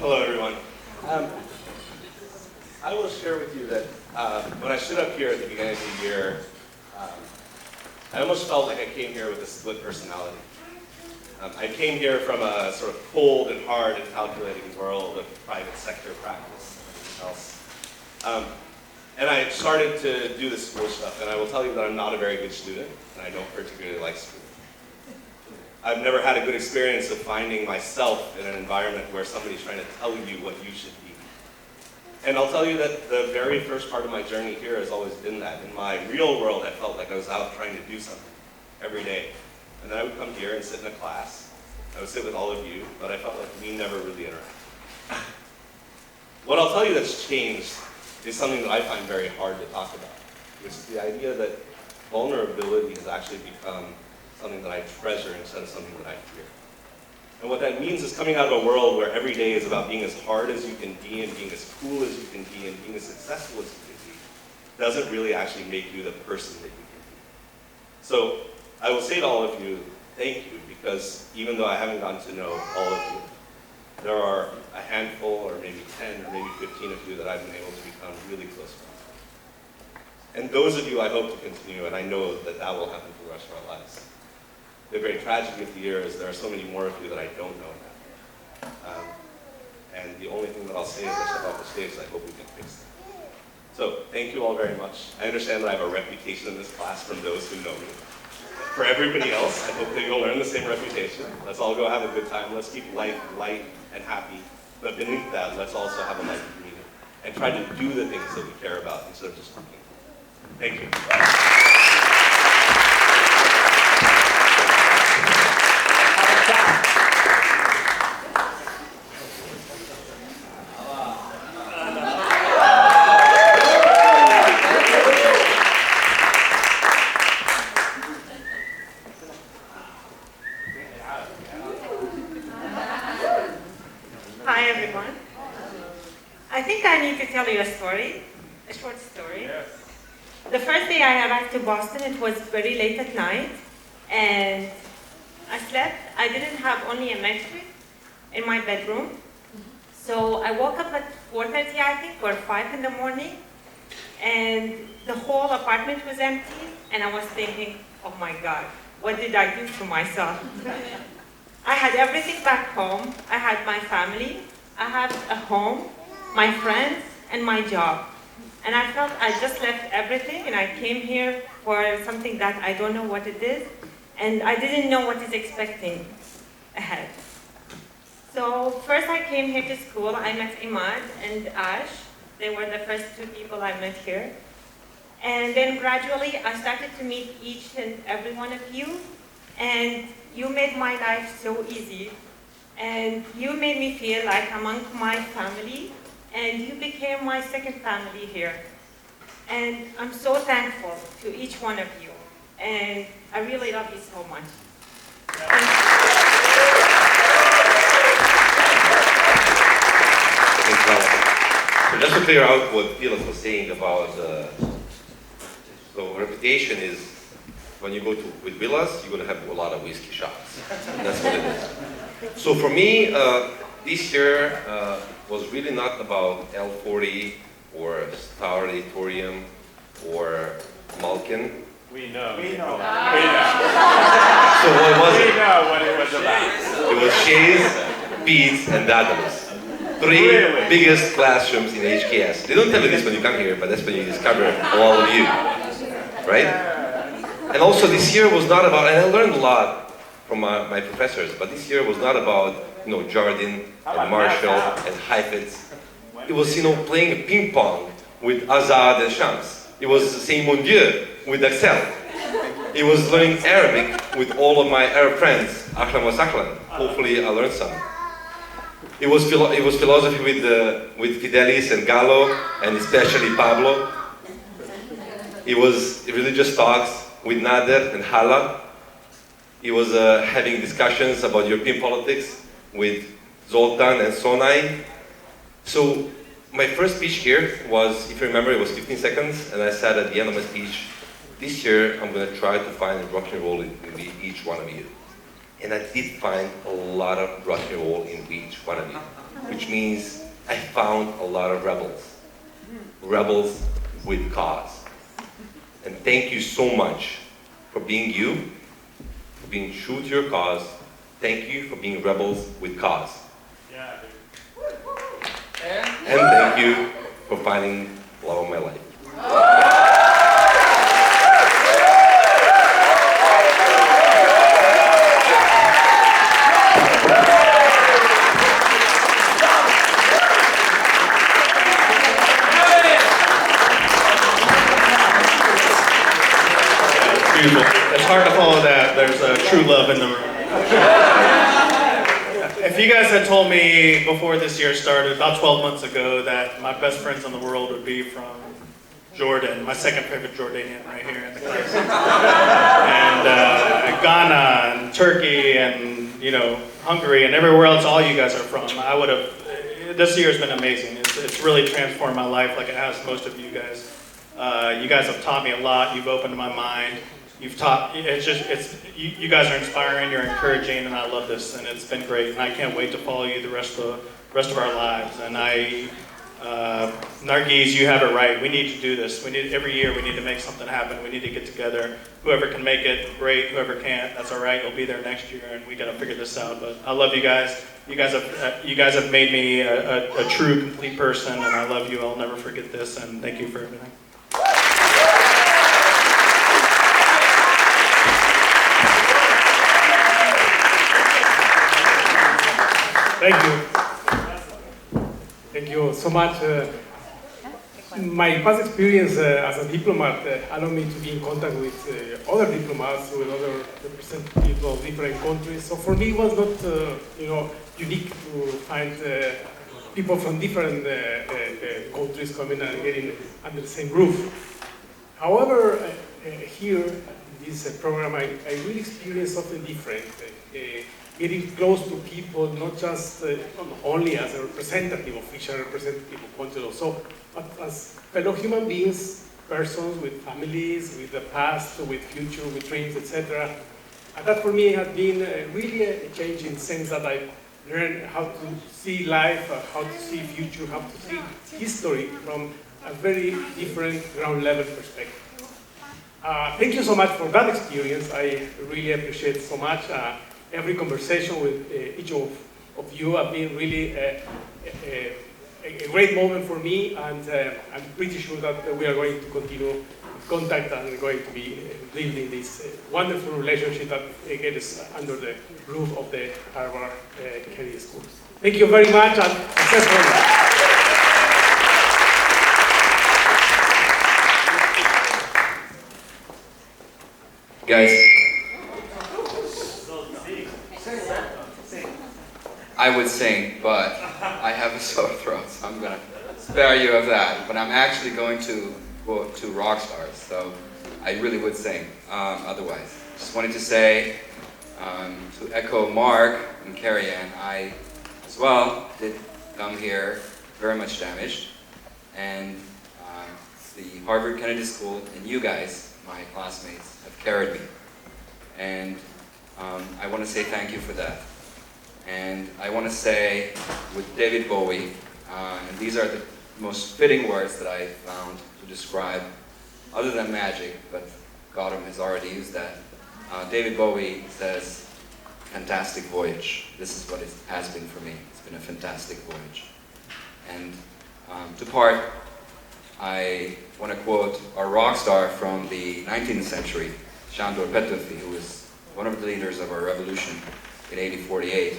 Hello, everyone. I will share with you that when I stood up here at the beginning of the year, I almost felt like I came here with a split personality. I came here from a sort of cold and hard and calculating world of private sector practice and everything else. And I started to do the school stuff, and I will tell you that I'm not a very good student, and I don't particularly like school. I've never had a good experience of finding myself in an environment where somebody's trying to tell you what you should be. And I'll tell you that the very first part of my journey here has always been that. In my real world, I felt like I was out trying to do something every day. And then I would come here and sit in a class. I would sit with all of you, but I felt like we never really interacted. What I'll tell you that's changed is something that I find very hard to talk about. It's the idea that vulnerability has actually become something that I treasure instead of something that I fear. And what that means is coming out of a world where every day is about being as hard as you can be and being as cool as you can be and being as successful as you can be doesn't really actually make you the person that you can be. So I will say to all of you, thank you, because even though I haven't gotten to know all of you, there are a handful or maybe 10 or maybe 15 of you that I've been able to become really close friends with. And those of you I hope to continue, and I know that that will happen for the rest of our lives. The great tragedy of the year is there are so many more of you that I don't know now. And the only thing that I'll say as I step off the stage is I hope we can fix that. So thank you all very much. I understand that I have a reputation in this class from those who know me. For everybody else, I hope that you'll learn the same reputation. Let's all go have a good time. Let's keep life light and happy. But beneath that, let's also have a life of meaning and try to do the things that we care about instead of just thinking. Thank you. Hi everyone. I think I need to tell you a story, a short story. The first day I arrived to Boston, it was very late at night, and I slept. I didn't have only a mattress in my bedroom. So I woke up at 4:30, I think, or 5 in the morning, and the whole apartment was empty, and I was thinking, oh my God, what did I do to myself? I had everything back home. I had my family. I had a home, my friends, and my job. And I felt I just left everything, and I came here for something that I don't know what it is, and I didn't know what is expecting ahead. So first I came here to school. I met Imad and Ash. They were the first two people I met here. And then gradually I started to meet each and every one of you, and you made my life so easy, and you made me feel like among my family, and you became my second family here. And I'm so thankful to each one of you, and I really love you so much. So just to clear out what Felix was saying about so reputation is when you go to with villas, you're going to have a lot of whiskey shots. That's what it is. So for me, this year was really not about L40 or Star Auditorium or Malkin. We know. We know. So what was it? We know what it was about. It was Shays, Beats, and Daedalus. Three biggest classrooms in HKS. They don't tell you this when you come here, but that's when you discover all of you, right? And also this year was not about, and I learned a lot from my professors, but this year was not about, Jardin and Marshall and Heifetz. It was, playing ping pong with Azad and Shams. It was saying mon Dieu with Axel. It was learning Arabic with all of my Arab friends, Ahlan wa Sahlan. Hopefully I learned some. It was philosophy with Fidelis and Gallo, and especially Pablo. It was religious talks with Nader and Hala. It was having discussions about European politics with Zoltan and Sonai. So my first speech here was, if you remember, it was 15 seconds, and I said at the end of my speech, this year I'm going to try to find rock and roll in each one of you. And I did find a lot of rock and roll in each one of you, which means I found a lot of rebels. Rebels with cause. And thank you so much for being you, for being true to your cause. Thank you for being rebels with cause. Yeah, And thank you for finding love of my life. Beautiful. It's hard to follow that. There's a true love in the room. If you guys had told me before this year started, about 12 months ago, that my best friends in the world would be from Jordan, my second favorite Jordanian right here in the class, and Ghana and Turkey and Hungary and everywhere else all you guys are from, I would have. This year's been amazing. It's really transformed my life, like it has most of you guys. You guys have taught me a lot. You've opened my mind. You've taught. You guys are inspiring. You're encouraging, and I love this. And it's been great. And I can't wait to follow you the rest of our lives. And Nargis, you have it right. We need to do this. Every year we need to make something happen. We need to get together. Whoever can make it, great. Whoever can't, that's all right. You'll be there next year, and we gotta figure this out. But I love you guys. You guys have made me a true, complete person, and I love you. I'll never forget this. And thank you for everything. Thank you. Thank you so much. My past experience as a diplomat allowed me to be in contact with other diplomats, with other representatives of different countries. So for me, it was not, unique to find people from different countries coming and getting under the same roof. However, here in this program, I really experienced something different. Getting close to people, not just only as a representative, official representative of countries also, but as fellow human beings, persons with families, with the past, with future, with dreams, etc. And that for me has been really a change in the sense that I learned how to see life, how to see future, how to see history from a very different ground level perspective. Thank you so much for that experience. I really appreciate it so much. Every conversation with each of you have been really a great moment for me, and I'm pretty sure that we are going to continue in contact and going to be building this wonderful relationship that gets us under the roof of the Harvard Kennedy School. Thank you very much, and success for you. Guys, I would sing, but I have a sore throat, so I'm going to spare you of that. But I'm actually going to go to rock stars, so I really would sing otherwise. Just wanted to say, to echo Mark and Carrie Ann, I as well did come here very much damaged, and the Harvard Kennedy School and you guys, my classmates, have carried me. And I want to say thank you for that. And I want to say with David Bowie, and these are the most fitting words that I found to describe, other than magic, but Gautam has already used that. David Bowie says, fantastic voyage. This is what it has been for me. It's been a fantastic voyage. And to part, I want to quote our rock star from the 19th century, Sándor Petőfi, who was one of the leaders of our revolution in 1848.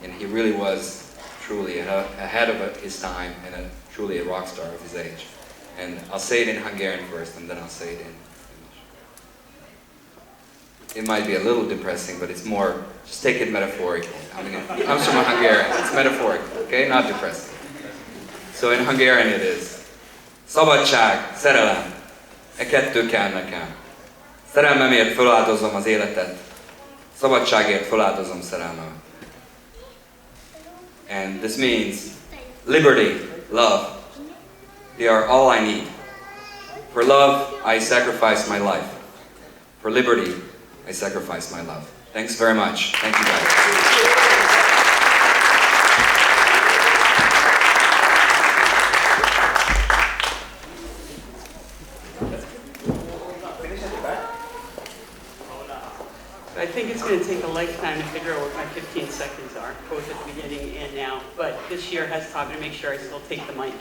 And he really was truly ahead of his time and truly a rock star of his age. And I'll say it in Hungarian first, and then I'll say it in English. It might be a little depressing, but it's more, just take it metaphorically. I mean, it comes from a Hungarian, it's metaphorical, okay? Not depressing. So in Hungarian it is, szabadság, szerelem, e kettő kell nekem. Szerelmemért feláldozom az életet, szabadságért feláldozom szerelmem. And this means liberty, love, they are all I need. For love, I sacrifice my life. For liberty, I sacrifice my love. Thanks very much. Thank you guys. I think it's going to take a lifetime to figure out what my 15 seconds are, both at the beginning and now. But this year has taught me to make sure I still take the mic.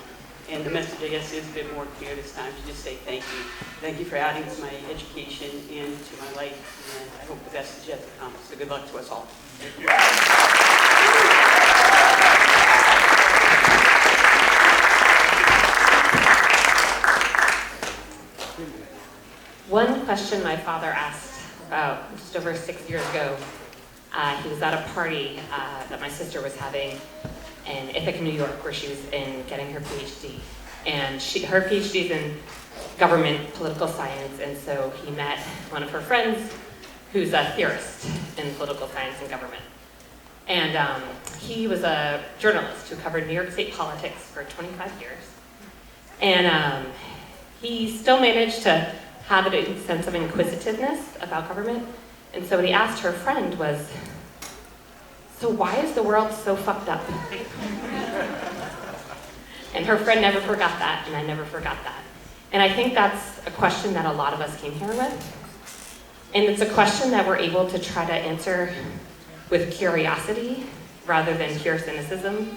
And the message, I guess, is a bit more clear this time to just say thank you. Thank you for adding to my education and to my life. And I hope the best is yet to come. So good luck to us all. Thank you. One question my father asked about just over 6 years ago, He was at a party that my sister was having in Ithaca, New York, where she was getting her PhD. And her PhD is in government political science, and so he met one of her friends who's a theorist in political science and government. And he was a journalist who covered New York State politics for 25 years. And he still managed to have a sense of inquisitiveness about government. And so what he asked her friend was, so why is the world so fucked up? And her friend never forgot that, and I never forgot that. And I think that's a question that a lot of us came here with. And it's a question that we're able to try to answer with curiosity rather than pure cynicism.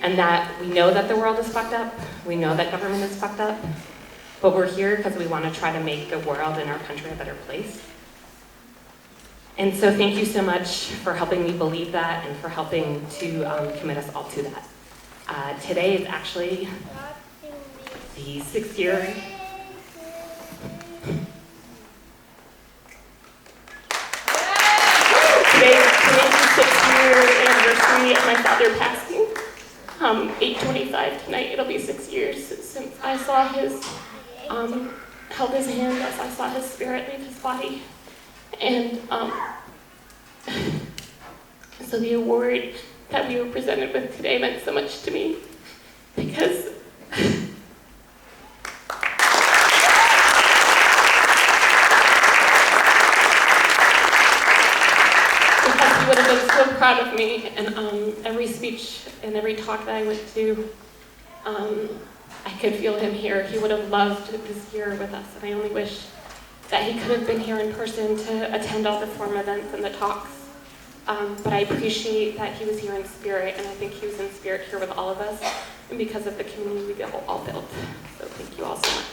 And that we know that the world is fucked up, we know that government is fucked up, but we're here because we want to try to make the world and our country a better place. And so thank you so much for helping me believe that and for helping to commit us all to that. Today is actually the 6th year. Today's the 6th year anniversary of my father passing. 8:25 tonight, it'll be 6 years since I saw his, held his hand as I saw his spirit leave his body. And so the award that we were presented with today meant so much to me because he would have been so proud of me, and every speech and every talk that I went to, I could feel him here. He would have loved this year with us, and I only wish that he could have been here in person to attend all the forum events and the talks. But I appreciate that he was here in spirit, and I think he was in spirit here with all of us, and because of the community we all built. So thank you all so much.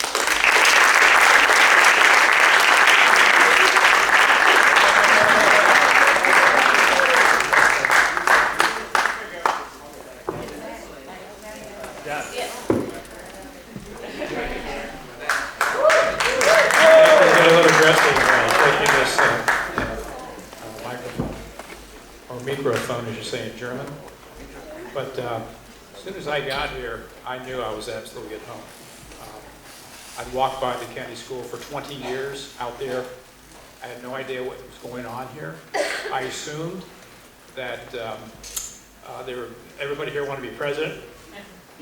Microphone, as you say in German. But as soon as I got here, I knew I was absolutely at home. I'd walked by the county school for 20 years out there. I had no idea what was going on here. I assumed that everybody here wanted to be president.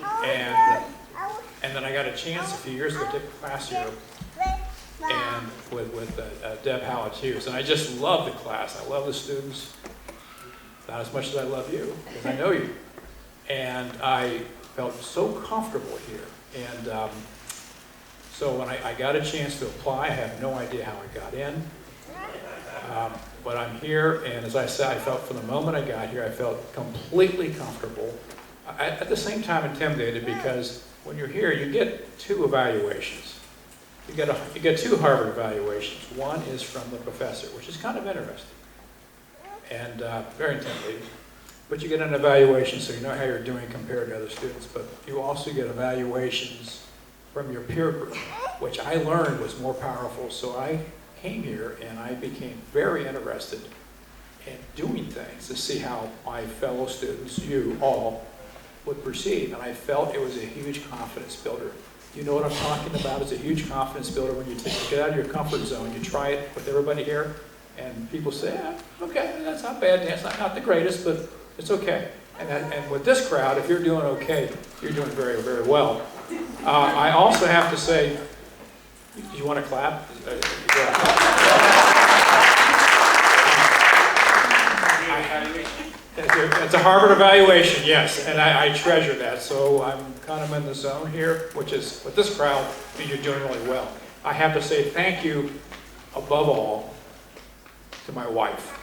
And then I got a chance a few years ago to take a class here and with Deb Howell Hughes. And I just love the class. I love the students. Not as much as I love you, because I know you. And I felt so comfortable here. And so when I got a chance to apply, I have no idea how I got in. But I'm here, and as I said, I felt from the moment I got here, I felt completely comfortable. At the same time intimidated, because when you're here, you get 2 evaluations. You get 2 Harvard evaluations. One is from the professor, which is kind of interesting. And very intimidating. But you get an evaluation so you know how you're doing compared to other students, but you also get evaluations from your peer group, which I learned was more powerful. So I came here and I became very interested in doing things to see how my fellow students, you all, would perceive. And I felt it was a huge confidence builder. You know what I'm talking about? It's a huge confidence builder when you get out of your comfort zone, you try it with everybody here, and people say, yeah, okay, that's not bad, that's not the greatest, but it's okay. And with this crowd, if you're doing okay, you're doing very, very well. I also have to say, do you want to clap? It's a Harvard evaluation, yes, and I treasure that. So I'm kind of in the zone here, which is, with this crowd, you're doing really well. I have to say thank you, above all, to my wife.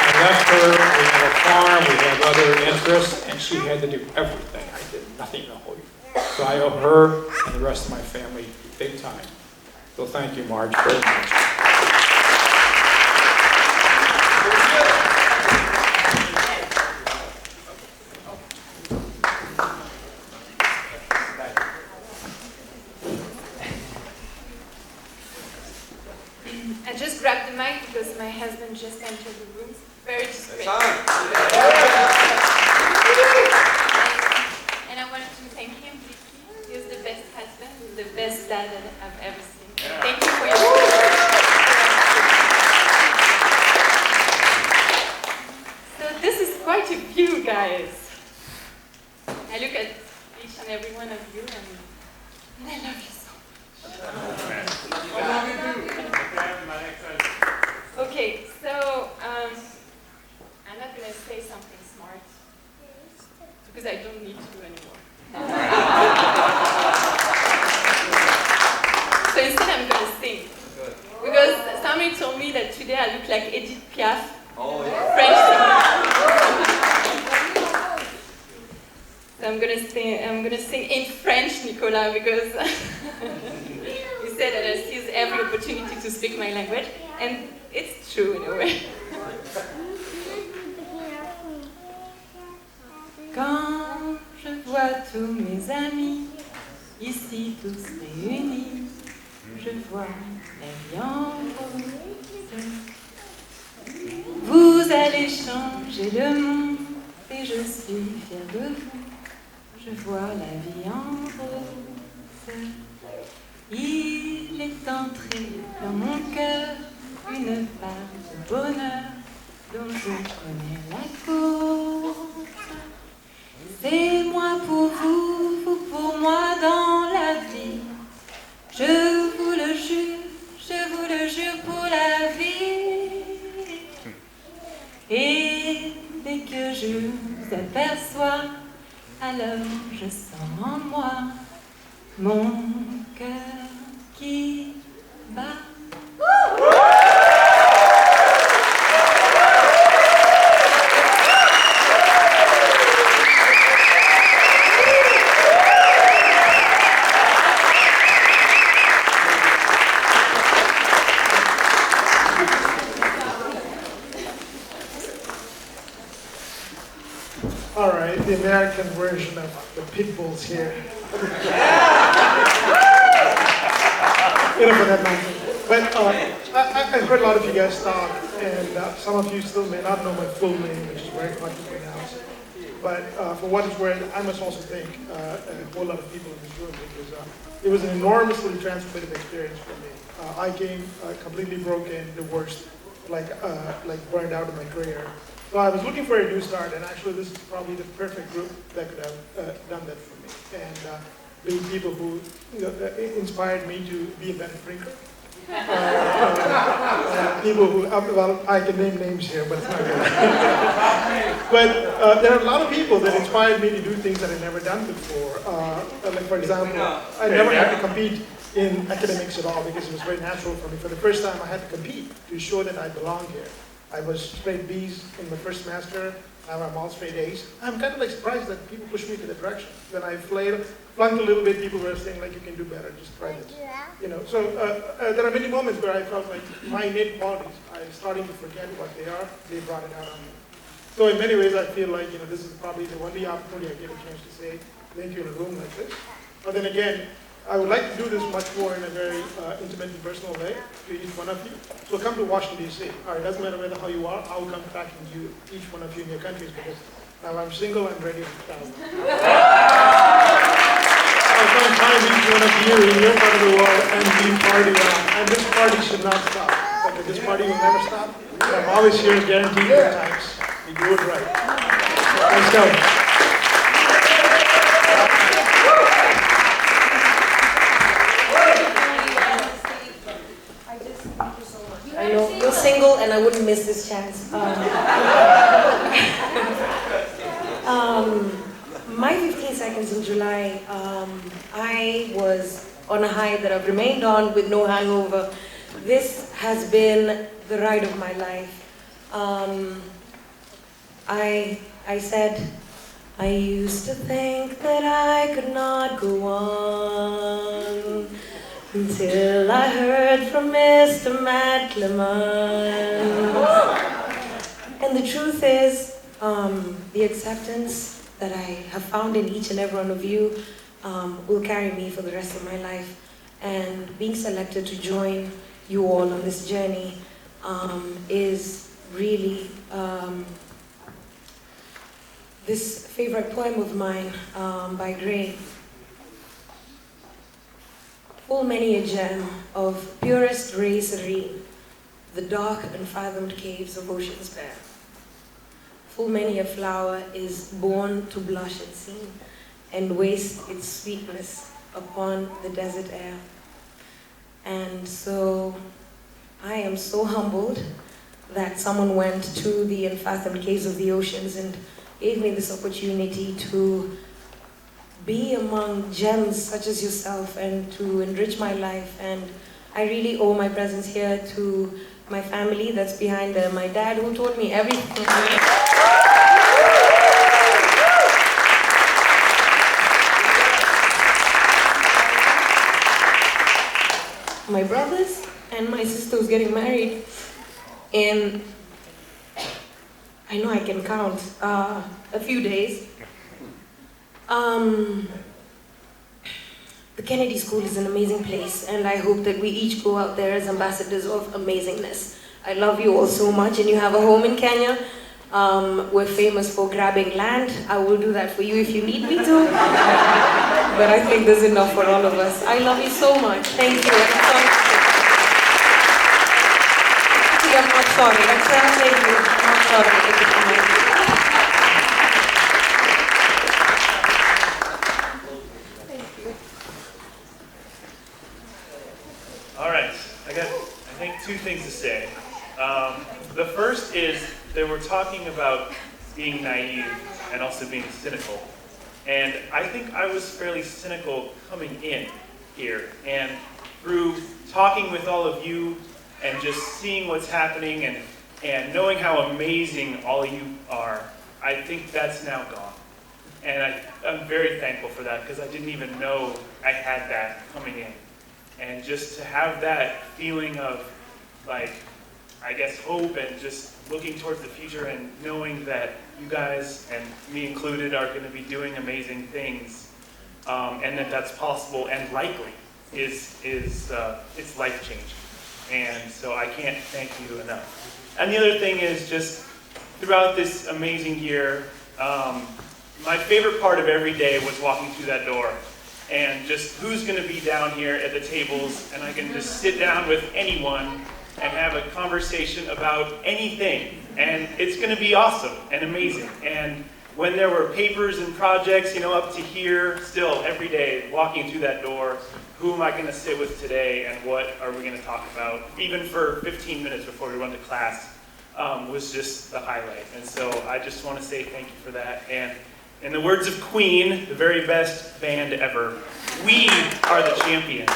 I left her, we had a farm, we had other interests, and she had to do everything. I did nothing the whole year. So I owe her and the rest of my family big time. So thank you, Marge, very much. And just husband just entered the room. Very discreet. And I wanted to thank him deeply. He was the best husband, the best dad that I've ever seen. Thank you for your support. So this is quite a view, guys. I look at each and every one of you and I love you so much. Okay, so I'm not going to say something smart because I don't need to anymore. So instead I'm going to sing. Because somebody told me that today I look like Edith Piaf, French singer. So I'm going to sing in French, Nicolas, because you said that I seize every opportunity to speak my language, and it's true in a way. Quand je vois tous mes amis ici tous réunis, je vois la vie en rose. Vous allez changer le monde et je suis fière de vous. Je vois la vie en rose. Il est entré dans mon cœur une part de bonheur dont je connais la cause. C'est moi pour vous, vous pour moi dans la vie. Je vous le jure pour la vie. Et dès que je vous aperçois, alors je sens en moi mon cœur qui bat. All right, the American version of the pit bulls here. Enough of that nonsense. But I've heard a lot of you guys talk, and some of you still may not know my full name, which is very hard to pronounce. But for what it's worth, I must also thank a whole lot of people in this room, because it was an enormously transformative experience for me. I came completely broken, divorced, like burned out in my career. So I was looking for a new start, and actually this is probably the perfect group that could have done that for me. And being people who inspired me to be a better drinker. People who, well, I can name names here, but it's not good. But there are a lot of people that inspired me to do things that I've never done before. Like for example, I never had to compete in academics at all because it was very natural for me. For the first time I had to compete to show that I belong here. I was straight B's in the first semester, now I'm all straight A's. I'm kind of like surprised that people push me to the direction. When I flunked a little bit, people were saying like, you can do better, just try this. You know, so there are many moments where I felt like my innate qualities, I'm starting to forget what they are, they brought it out on me. So in many ways I feel like, you know, this is probably the only opportunity I get a chance to say thank you in a room like this. But then again, I would like to do this much more in a very intimate and personal way to each one of you. So come to Washington, D.C. All right, it doesn't matter whether how you are, I will come tracking you, each one of you in your countries, because now I'm single, I'm ready to travel. I'll come find each one of you in your part of the world and be party on. And this party should not stop. Like, this party will never stop. I'm always here, guaranteed good times. You do it right. Let's go. I know you're single, and I wouldn't miss this chance. My 15 seconds in July, I was on a high that I've remained on with no hangover. This has been the ride of my life. I said, I used to think that I could not go on until I heard from Mr. Matt Clemens. And the truth is, the acceptance that I have found in each and every one of you will carry me for the rest of my life. And being selected to join you all on this journey is really this favorite poem of mine by Gray. Full many a gem of purest ray serene, the dark unfathomed caves of oceans bare. Full many a flower is born to blush and seen, and waste its sweetness upon the desert air. And so I am so humbled that someone went to the unfathomed caves of the oceans and gave me this opportunity to be among gems such as yourself and to enrich my life. And I really owe my presence here to my family that's behind there, my dad who taught me everything. My brothers and my sister who's getting married, and I know I can count a few days. The Kennedy School is an amazing place, and I hope that we each go out there as ambassadors of amazingness. I love you all so much, and you have a home in Kenya. We're famous for grabbing land. I will do that for you if you need me to. But I think there's enough for all of us. I love you so much. Thank you. I'm not sorry. I'm translating you. I'm not sorry. All right, I think two things to say. The first is that we're talking about being naive and also being cynical. And I think I was fairly cynical coming in here. And through talking with all of you and just seeing what's happening and knowing how amazing all of you are, I think that's now gone. And I'm very thankful for that because I didn't even know I had that coming in. And just to have that feeling of, like, I guess, hope and just looking towards the future and knowing that you guys, and me included, are going to be doing amazing things, and that that's possible and likely, it's life-changing. And so I can't thank you enough. And the other thing is just throughout this amazing year, my favorite part of every day was walking through that door. And just who's going to be down here at the tables, and I can just sit down with anyone and have a conversation about anything. And it's going to be awesome and amazing. And when there were papers and projects, up to here, still every day, walking through that door, who am I going to sit with today and what are we going to talk about, even for 15 minutes before we run to class, was just the highlight. And so I just want to say thank you for that. And in the words of Queen, the very best band ever, we are the champions.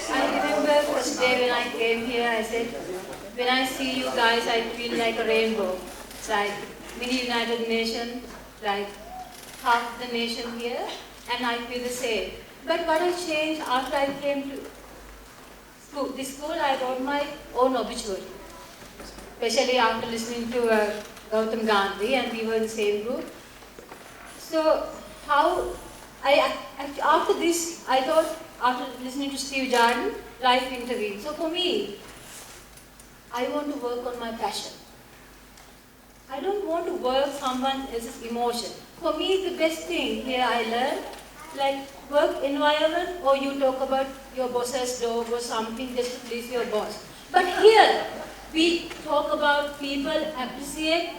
I remember first day when I came here, I said, when I see you guys, I feel like a rainbow. It's like mini United Nations, like half the nation here, and I feel the same. But what has changed after I came to this school, I wrote my own obituary, especially after listening to Gautam Gandhi, and we were in the same group. So after this, I thought, after listening to Steve Jordan, life intervened. So for me, I want to work on my passion. I don't want to work someone else's emotion. For me, the best thing here I learned, like work environment, or you talk about your boss's dog or something just to please your boss. But here, we talk about people appreciate,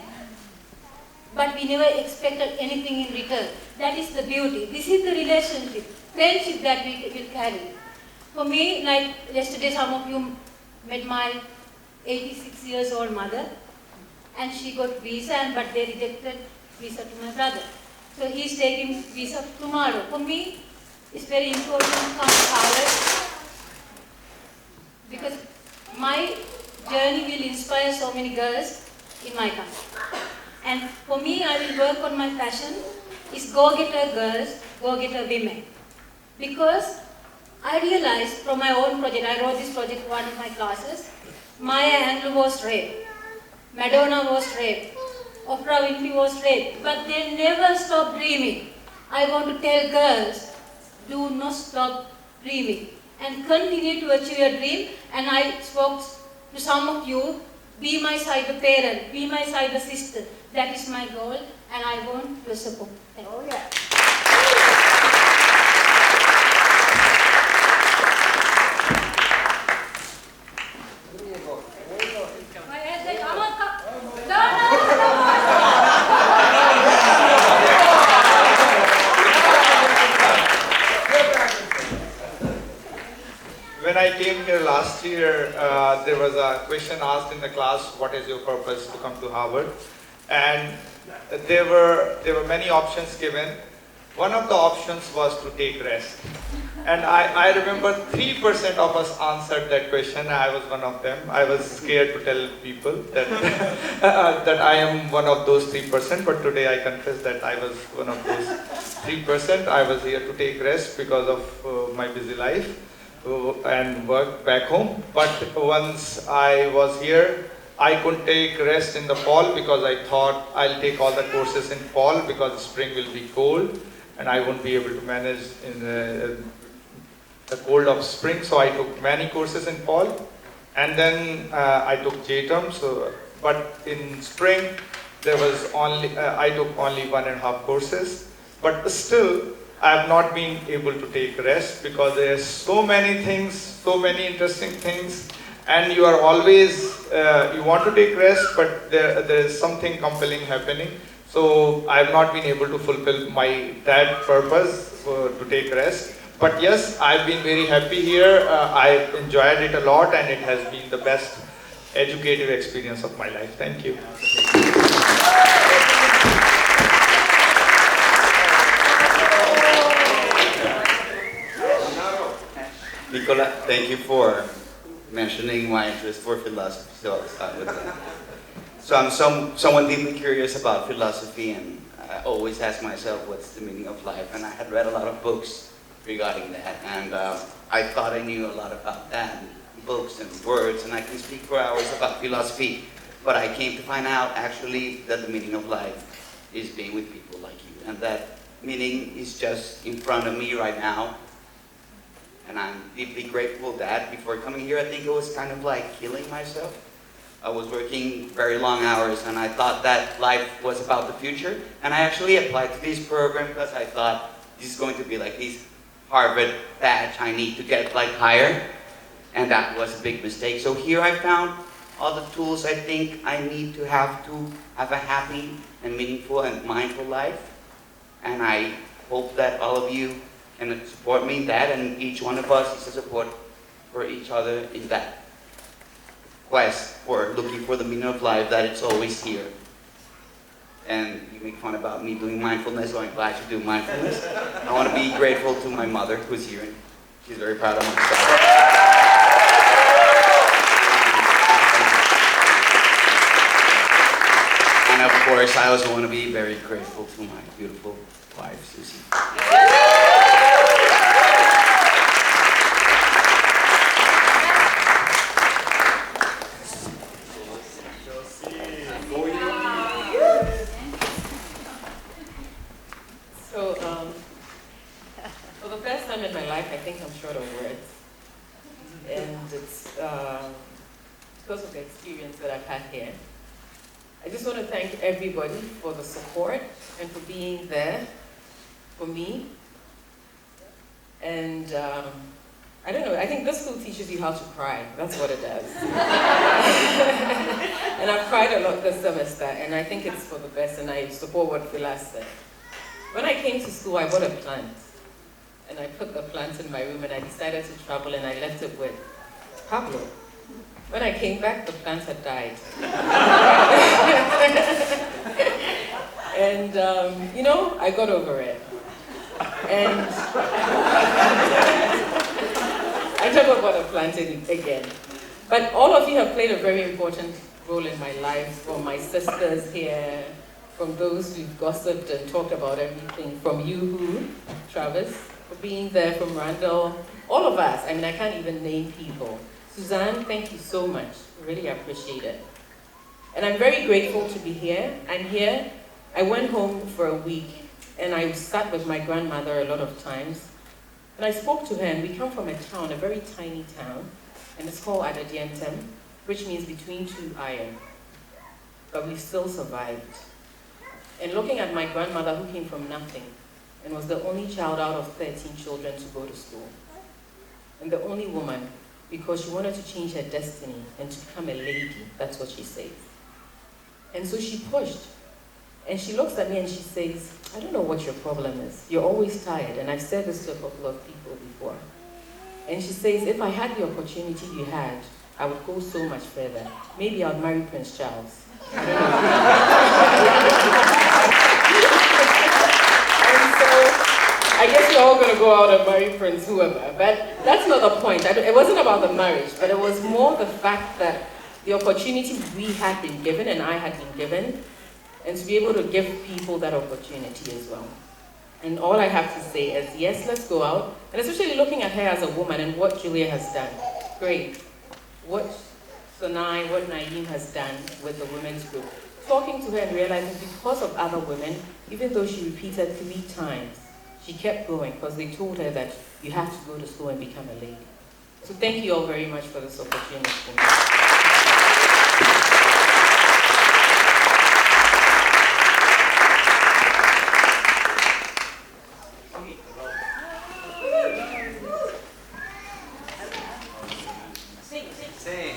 but we never expected anything in return. That is the beauty. This is the relationship, friendship that we will carry. For me, like yesterday, some of you met my 86 years old mother, and she got visa, but they rejected visa to my brother. So he's taking visa tomorrow. For me, it's very important to come forward because my journey will inspire so many girls in my country. And for me, I will work on my passion is go-getter girls, go-getter women. Because I realized from my own project, I wrote this project for one of my classes, Maya Angelou was raped. Madonna was raped, Oprah Winfrey was raped, but they never stopped dreaming. I want to tell girls, do not stop dreaming and continue to achieve your dream. And I spoke to some of you, be my cyber parent, be my cyber sister. That is my goal, and I want your support. Thank you. Oh, yeah. When I came here last year, there was a question asked in the class, what is your purpose to come to Harvard? And there were many options given. One of the options was to take rest. And I remember 3% of us answered that question. I was one of them. I was scared to tell people that, that I am one of those 3%, but today I confess that I was one of those 3%. I was here to take rest because of my busy life and work back home. But once I was here, I couldn't take rest in the fall because I thought I'll take all the courses in fall because spring will be cold and I won't be able to manage in the cold of spring. So I took many courses in fall and then I took J-term. But in spring, there was only, I took only 1.5 courses. But still, I have not been able to take rest because there's so many things, so many interesting things, and you are always, you want to take rest, but there is something compelling happening. So I have not been able to fulfill that purpose to take rest. But yes, I've been very happy here. I enjoyed it a lot, and it has been the best educative experience of my life. Thank you. Nicola, thank you for mentioning my interest for philosophy. So I'll start with that. So I'm someone deeply curious about philosophy, and I always ask myself, what's the meaning of life? And I had read a lot of books regarding that, and I thought I knew a lot about that, books and words, and I can speak for hours about philosophy. But I came to find out actually that the meaning of life is being with people like you, and that meaning is just in front of me right now. And I'm deeply grateful that before coming here, I think it was kind of like killing myself. I was working very long hours and I thought that life was about the future. And I actually applied to this program because I thought this is going to be like this Harvard badge I need to get like higher. And that was a big mistake. So here I found all the tools I think I need to have a happy and meaningful and mindful life. And I hope that all of you can support me in that, and each one of us is a support for each other in that quest for looking for the meaning of life, that it's always here. And you make fun about me doing mindfulness, so I'm glad you do mindfulness. I want to be grateful to my mother who's here, and she's very proud of myself. And of course, I also want to be very grateful to my beautiful wife, Susie. For the first time in my life, I think I'm short of words. And it's because of the experience that I've had here. I just want to thank everybody for the support and for being there for me. And I don't know, I think this school teaches you how to cry. That's what it does. And I've cried a lot this semester, and I think it's for the best, and I support what Philas said. When I came to school, I bought a plant. And I put the plant in my room, and I decided to travel, and I left it with Pablo. When I came back, the plant had died. And, you know, I got over it. And I never bought a plant again. But all of you have played a very important role in my life, from my sisters here, from those who've gossiped and talked about everything, from you, Travis, for being there, from Randall, all of us. I mean, I can't even name people. Suzanne, thank you so much. Really appreciate it. And I'm very grateful to be here. I'm here. I went home for a week, and I sat with my grandmother a lot of times. And I spoke to her, and we come from a town, a very tiny town, and it's called Adadientem, which means between two iron. But we still survived. And looking at my grandmother, who came from nothing, and was the only child out of 13 children to go to school, and the only woman, because she wanted to change her destiny and to become a lady, that's what she says. And so she pushed. And she looks at me and she says, I don't know what your problem is. You're always tired. And I've said this to a couple of people before. And she says, if I had the opportunity you had, I would go so much further. Maybe I'd marry Prince Charles. I don't know. And so I guess you're all going to go out and marry Prince whoever. But that's not the point. It wasn't about the marriage, but it was more the fact that the opportunity we had been given and I had been given, and to be able to give people that opportunity as well. And all I have to say is, yes, let's go out, and especially looking at her as a woman and what Julia has done. Great. What Sonai, what Naeem has done with the women's group. Talking to her and realizing because of other women, even though she repeated 3 times, she kept going because they told her that you have to go to school and become a lady. So thank you all very much for this opportunity.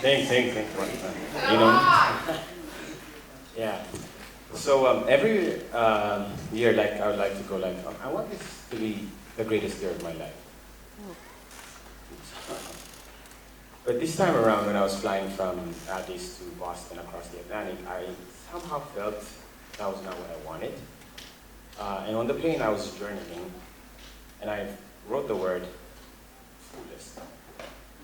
Thanks. You know? Yeah. So every year, like I would like to go like, I want this to be the greatest year of my life. But this time around, when I was flying from Addis to Boston across the Atlantic, I somehow felt that was not what I wanted. And on the plane, I was journaling, and I wrote the word fullest.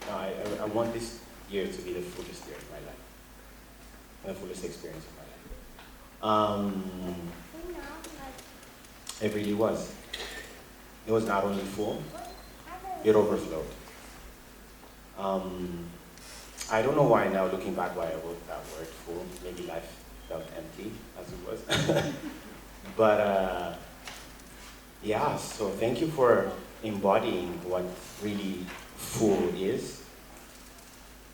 Now, I want this year to be the fullest year of my life, and the fullest experience of my life. It really was. It was not only full, it overflowed. I don't know why now, looking back, why I wrote that word full. Maybe life felt empty as it was. But yeah, so thank you for embodying what really full is.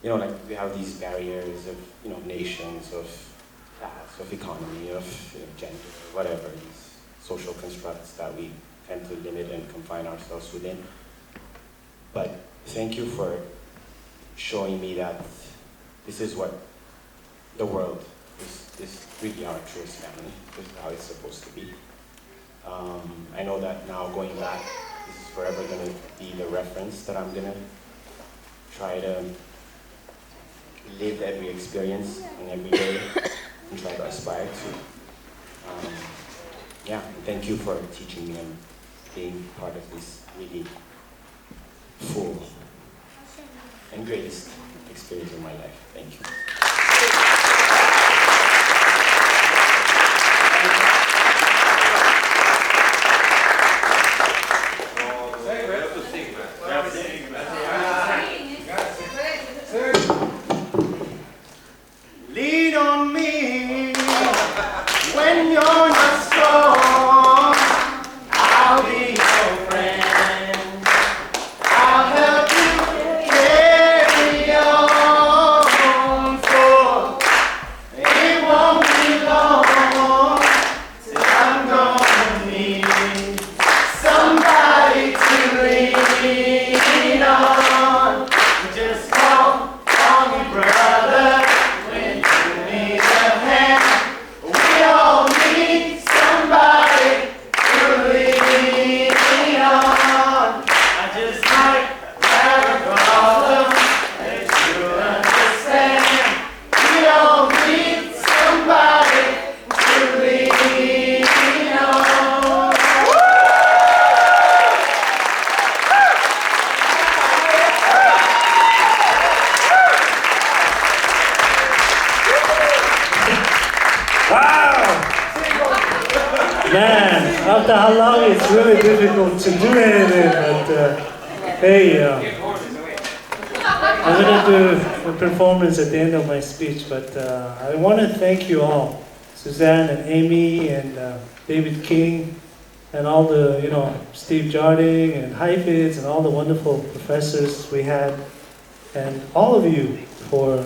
You know, like we have these barriers of, you know, nations, of class, of economy, of gender, whatever, these social constructs that we tend to limit and confine ourselves within. But thank you for showing me that this is what the world is really our truest family. This is how it's supposed to be. I know that now going back, this is forever going to be the reference that I'm going to try to live every experience and every day and try to aspire to. Yeah, thank you for teaching me and being part of this really full and greatest experience of my life. Thank you. Lean on me when you're not strong. I'll be your friend. I'll help you carry on, for it won't be long till I'm gonna need somebody to lean on. Just call me brother. We all need somebody to lean on. I just might have a problem that you'll understand. We all need somebody to lean on. Man, after how long it's really difficult to do anything, but hey, I'm going to do a performance at the end of my speech, but I want to thank you all, Suzanne and Amy and David King, and all the, Steve Jarding and Heifetz and all the wonderful professors we had, and all of you for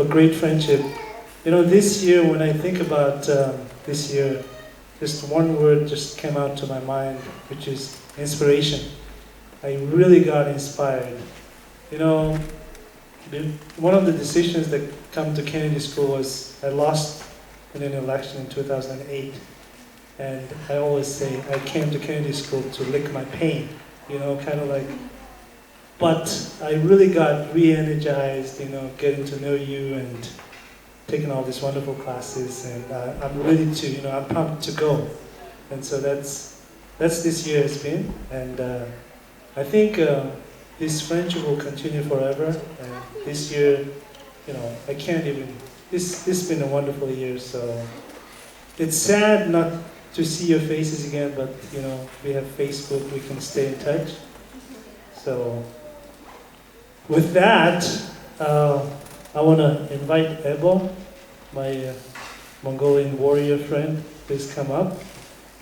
great friendship. This year, when I think about this year, just one word just came out to my mind, which is inspiration. I really got inspired. One of the decisions that come to Kennedy School was I lost in an election in 2008. And I always say I came to Kennedy School to lick my pain, kind of like. But I really got re-energized, getting to know you and taking all these wonderful classes. And I'm ready to, I'm pumped to go. And so that's this year has been. And I think this friendship will continue forever. And this year, I can't even, this has been a wonderful year. So it's sad not to see your faces again, but we have Facebook, we can stay in touch. So with that, I want to invite Ebo, my Mongolian warrior friend, please come up.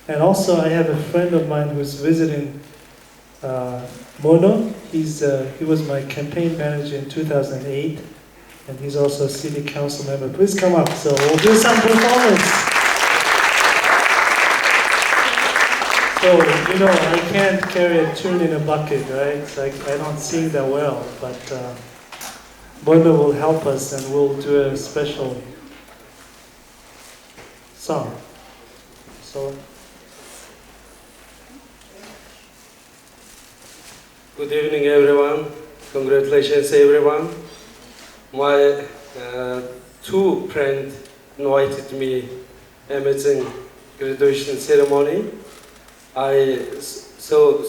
And also I have a friend of mine who's visiting Mono. He was my campaign manager in 2008, and he's also a city council member. Please come up, so we'll do some performance. So, I can't carry a tune in a bucket, right? It's like I don't sing that well, but Mono will help us and we'll do a special song. So, good evening, everyone. Congratulations, everyone. My two friends invited me amazing graduation ceremony. I so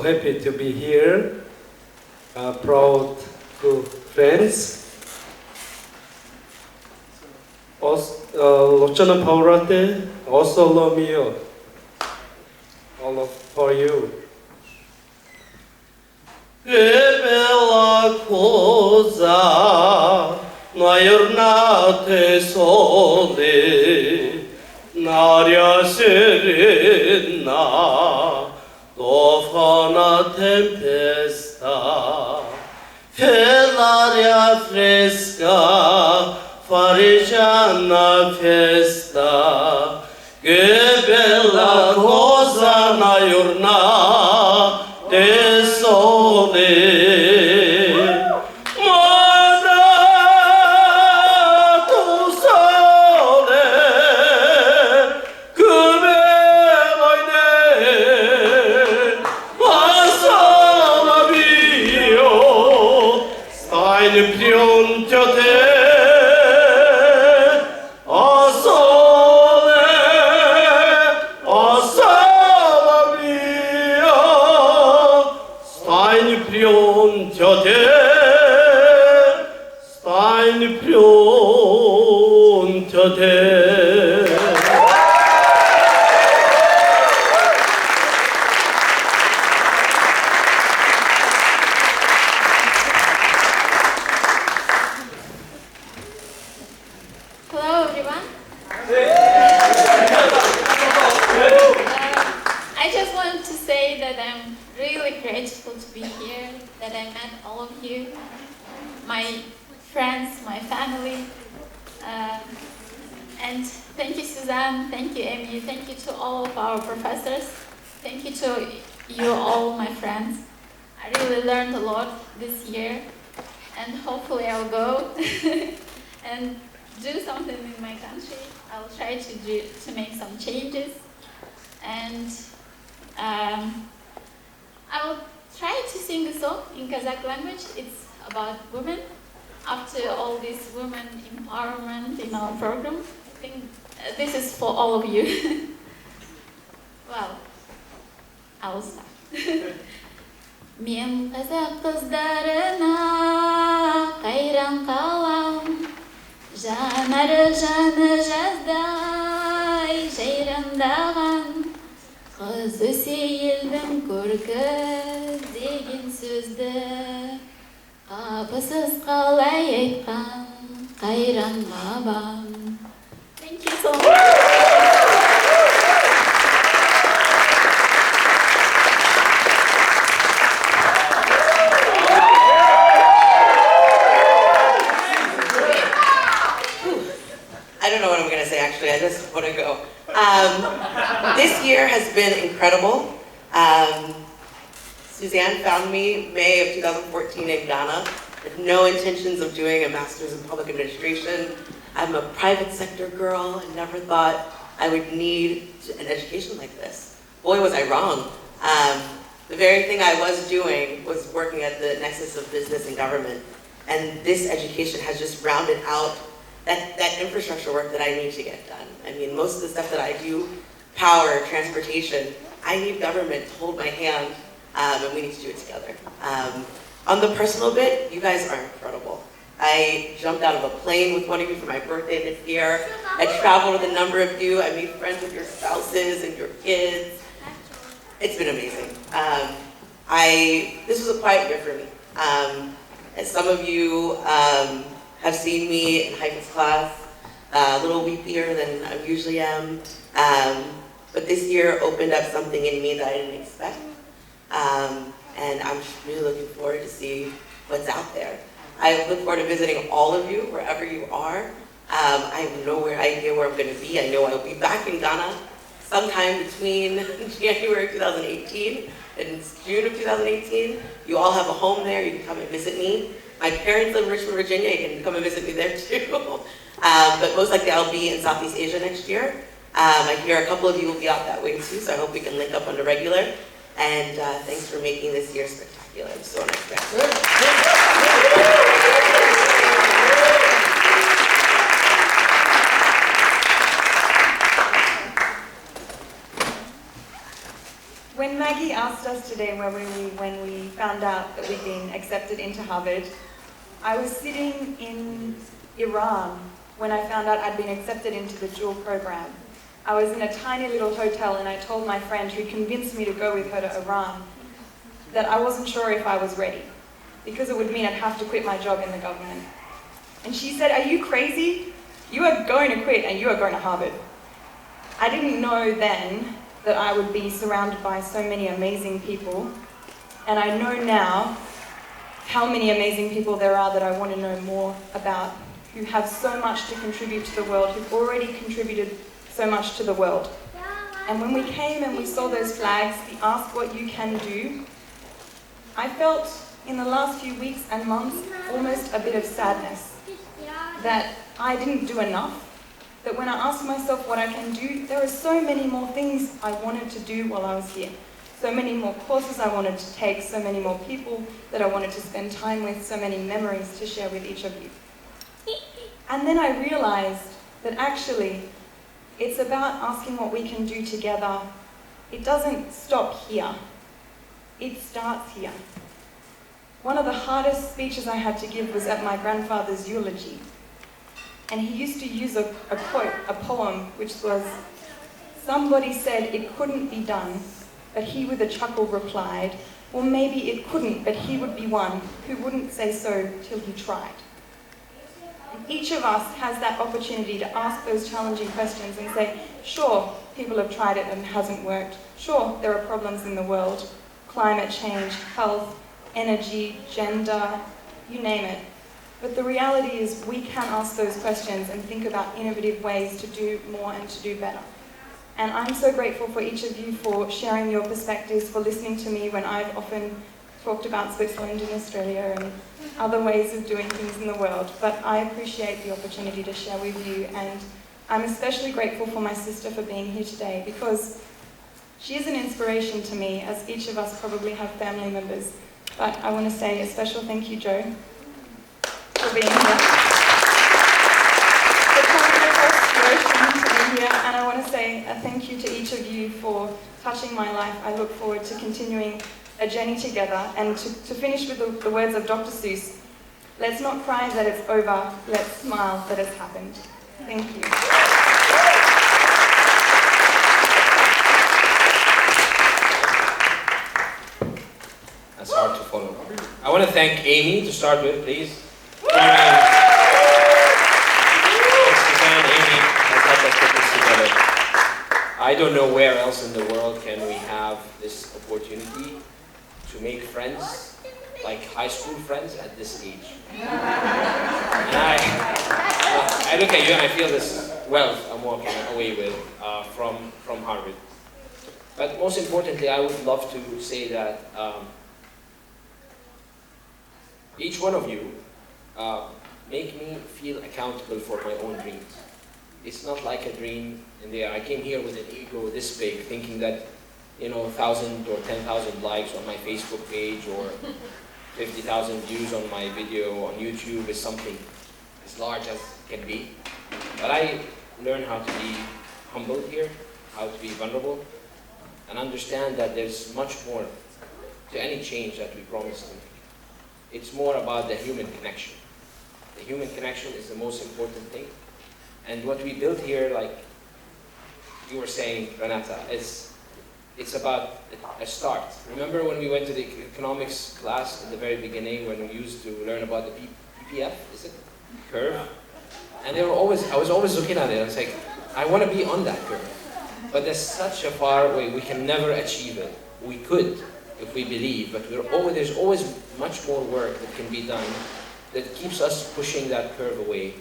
happy to be here. Proud to friends. Lochana Paurate, also love me all for you. Bella cosa, nairna te sole. N'aria serena, dofana tempesta, che l'aria fresca fareggia una festa, che bella cosa una giornata sole. Hello, everyone. I just wanted to say that I'm really grateful to be here, that I met all of you, my friends, my family. And thank you, Suzanne, thank you, Amy, thank you to all of our professors, thank you to you all, my friends. I really learned a lot this year, and hopefully I'll go and do something in my country. I'll try to make some changes, and I will try to sing a song in Kazakh language. It's about women. After all this women empowerment in our program, I think this is for all of you. Well, I will start. Мен қазақ қыздарына қайран қалам, жанары жаны жаздай жайраңдаған, Nazı seyildim körgüz degen sözde Apasız qalay aytqan qayran babam. Thank you so much. I don't know what I'm going to say, actually. I just want to go. This year has been incredible. Suzanne found me May of 2014 in Ghana with no intentions of doing a master's in public administration. I'm a private sector girl. I never thought I would need an education like this. Boy, was I wrong. The very thing I was doing was working at the nexus of business and government. And this education has just rounded out that infrastructure work that I need to get done. I mean, most of the stuff that I do, power, transportation, I need government to hold my hand, and we need to do it together. On the personal bit, you guys are incredible. I jumped out of a plane with one of you for my birthday this year. I traveled with a number of you. I made friends with your spouses and your kids. It's been amazing. This was a quiet year for me. As some of you have seen me in hyphens class, a little weepier than I usually am. But this year opened up something in me that I didn't expect. And I'm just really looking forward to see what's out there. I look forward to visiting all of you, wherever you are. I have no idea where I'm going to be. I know I'll be back in Ghana sometime between January 2018 and June of 2018. You all have a home there. You can come and visit me. My parents live in Richmond, Virginia. You can come and visit me there too. But most likely I'll be in Southeast Asia next year. I hear a couple of you will be out that way too, so I hope we can link up on the regular. And thanks for making this year spectacular. I'm so unexpected. When Maggie asked us today when we found out that we'd been accepted into Harvard, I was sitting in Iran when I found out I'd been accepted into the dual program. I was in a tiny little hotel and I told my friend who convinced me to go with her to Iran that I wasn't sure if I was ready because it would mean I'd have to quit my job in the government. And she said, "Are you crazy? You are going to quit and you are going to Harvard." I didn't know then that I would be surrounded by so many amazing people. And I know now how many amazing people there are that I want to know more about, who have so much to contribute to the world, who've already contributed so much to the world. And when we came and we saw those flags, the Ask What You Can Do, I felt in the last few weeks and months almost a bit of sadness that I didn't do enough. That when I asked myself what I can do, there are so many more things I wanted to do while I was here. So many more courses I wanted to take, so many more people that I wanted to spend time with, so many memories to share with each of you. And then I realized that actually, it's about asking what we can do together. It doesn't stop here. It starts here. One of the hardest speeches I had to give was at my grandfather's eulogy. And he used to use a quote, a poem, which was, "Somebody said it couldn't be done, but he with a chuckle replied, well, maybe it couldn't, but he would be one who wouldn't say so till he tried." And each of us has that opportunity to ask those challenging questions and say, sure, people have tried it and it hasn't worked. Sure, there are problems in the world, climate change, health, energy, gender, you name it. But the reality is we can ask those questions and think about innovative ways to do more and to do better. And I'm so grateful for each of you for sharing your perspectives, for listening to me when I've often talked about Switzerland and Australia and other ways of doing things in the world. But I appreciate the opportunity to share with you, and I'm especially grateful for my sister for being here today because she is an inspiration to me, as each of us probably have family members. But I want to say a special thank you, Joe, for being here. For coming across the ocean to be here, and I want to say a thank you to each of you for touching my life. I look forward to continuing a journey together, and to finish with the words of Dr. Seuss, let's not cry that it's over, let's smile that it's happened. Thank you. It's hard to follow. I want to thank Amy to start with, please. Suzanne, Amy has helped us put this together. I don't know where else in the world can we have this opportunity to make friends, like high school friends at this age. And I look at you and I feel this wealth I'm walking away with from Harvard. But most importantly, I would love to say that each one of you make me feel accountable for my own dreams. It's not like a dream in the air. I came here with an ego this big, thinking that 1,000 or 10,000 likes on my Facebook page or 50,000 views on my video on YouTube is something as large as can be. But I learned how to be humble here, how to be vulnerable, and understand that there's much more to any change that we promise to make. It's more about the human connection. The human connection is the most important thing. And what we built here, like you were saying, Renata, it's about a start. Remember when we went to the economics class at the very beginning when we used to learn about the PPF, is it? Curve? And I was always looking at it, I was like, I want to be on that curve. But there's such a far way, we can never achieve it. We could, if we believe, but there's always much more work that can be done that keeps us pushing that curve away.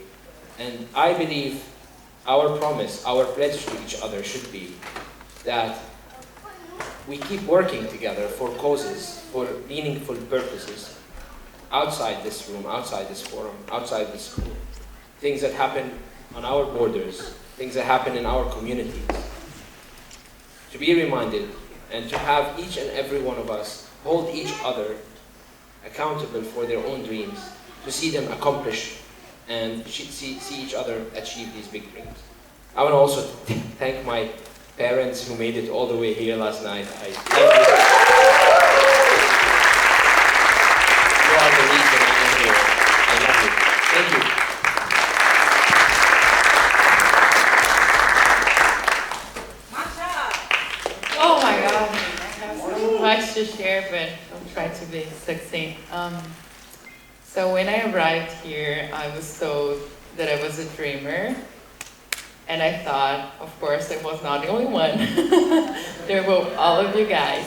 And I believe our promise, our pledge to each other should be that we keep working together for causes, for meaningful purposes, outside this room, outside this forum, outside this school. Things that happen on our borders, things that happen in our communities. To be reminded and to have each and every one of us hold each other accountable for their own dreams, to see them accomplish and see each other achieve these big dreams. I want to also thank my parents who made it all the way here last night. I thank you. You are the reason I am here. I love you. Thank you. Oh my God, I have so much to share, but I'll try to be succinct. So when I arrived here, I was told that I was a dreamer, and I thought, of course, I was not the only one. There were all of you guys.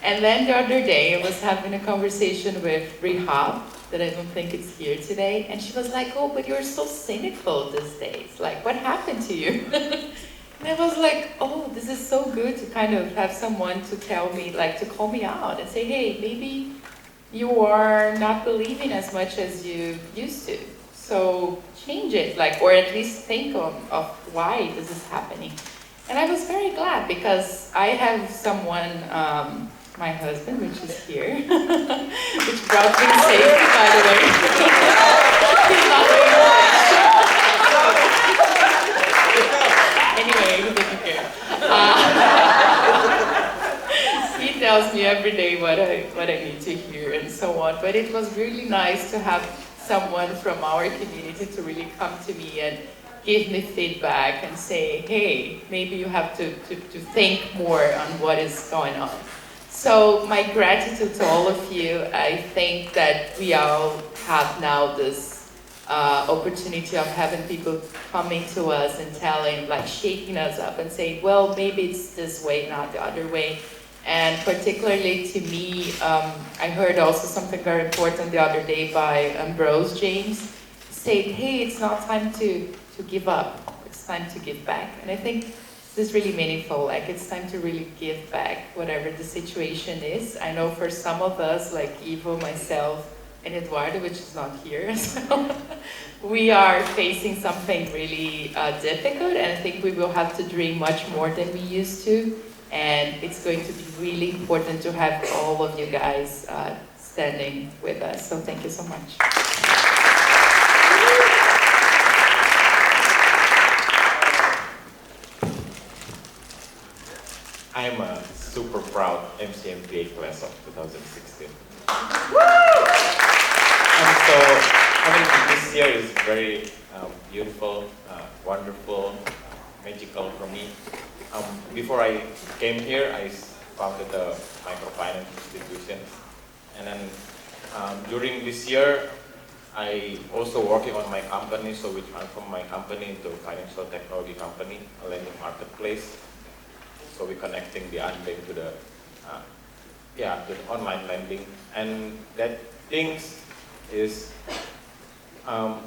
And then the other day, I was having a conversation with Rehab, that I don't think it's here today, and she was like, oh, but you're so cynical these days. Like, what happened to you? And I was like, oh, this is so good to kind of have someone to tell me, like to call me out and say, hey, maybe you are not believing as much as you used to. So change it, like, or at least think of why this is happening. And I was very glad because I have someone, my husband, which is here, which brought me safety, by the way. He's not doing Anyway, he's taking care. He tells me every day what I need to hear and so on. But it was really nice to have someone from our community to really come to me and give me feedback and say, hey, maybe you have to think more on what is going on. So my gratitude to all of you. I think that we all have now this opportunity of having people coming to us and telling, like shaking us up and saying, well, maybe it's this way, not the other way. And particularly to me, I heard also something very important the other day by Ambrose James. He said, hey, it's not time to give up, it's time to give back. And I think this is really meaningful, like it's time to really give back whatever the situation is. I know for some of us, like Ivo, myself, and Eduardo, which is not here as well, we are facing something really difficult, and I think we will have to dream much more than we used to. And it's going to be really important to have all of you guys standing with us. So thank you so much. I'm a super proud MC MPA class of 2016. And so, I mean, this year is very beautiful, wonderful, magical for me. Before I came here, I founded a microfinance institution. And then during this year, I also working on my company, so we transform my company into a financial technology company, a lending marketplace. So we're connecting the unbanked to the to the online lending, and that things is I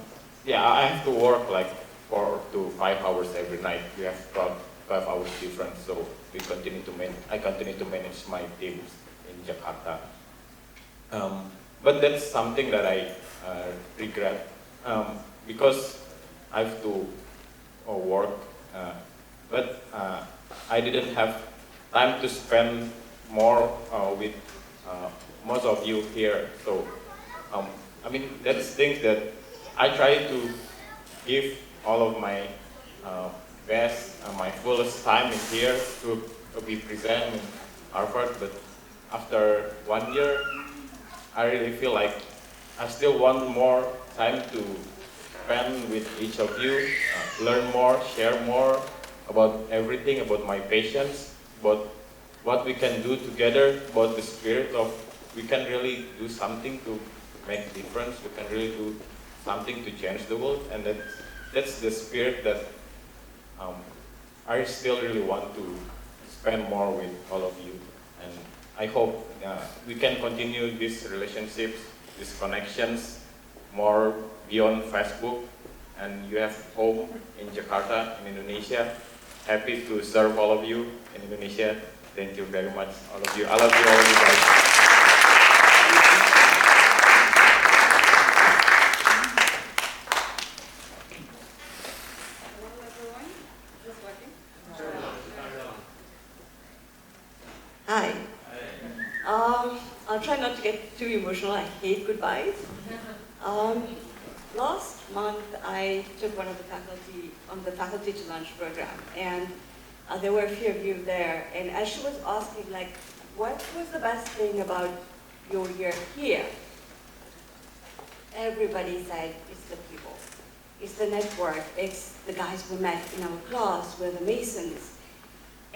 have to work like 4 to 5 hours every night. We have 12 hours difference, so I continue to manage my teams in Jakarta. But that's something that I regret because I have to work, but I didn't have time to spend more with most of you here. So I mean, that's things that I try to give all of my best, my fullest time in here to be present in Harvard. But after 1 year, I really feel like I still want more time to spend with each of you, learn more, share more about everything, about my patients, about what we can do together, about the spirit of we can really do something to make a difference, we can really do something to change the world, and that's the spirit that I still really want to spend more with all of you. And I hope we can continue these relationships, these connections, more beyond Facebook. And you have home in Jakarta, in Indonesia. Happy to serve all of you in Indonesia. Thank you very much, all of you. I love you all, you guys. Hi. I'll try not to get too emotional. I hate goodbyes. Last month, I took one of the faculty on the faculty to lunch program, and there were a few of you there. And as she was asking, like, what was the best thing about your year here? Everybody said it's the people, it's the network, it's the guys we met in our class, we're the Masons.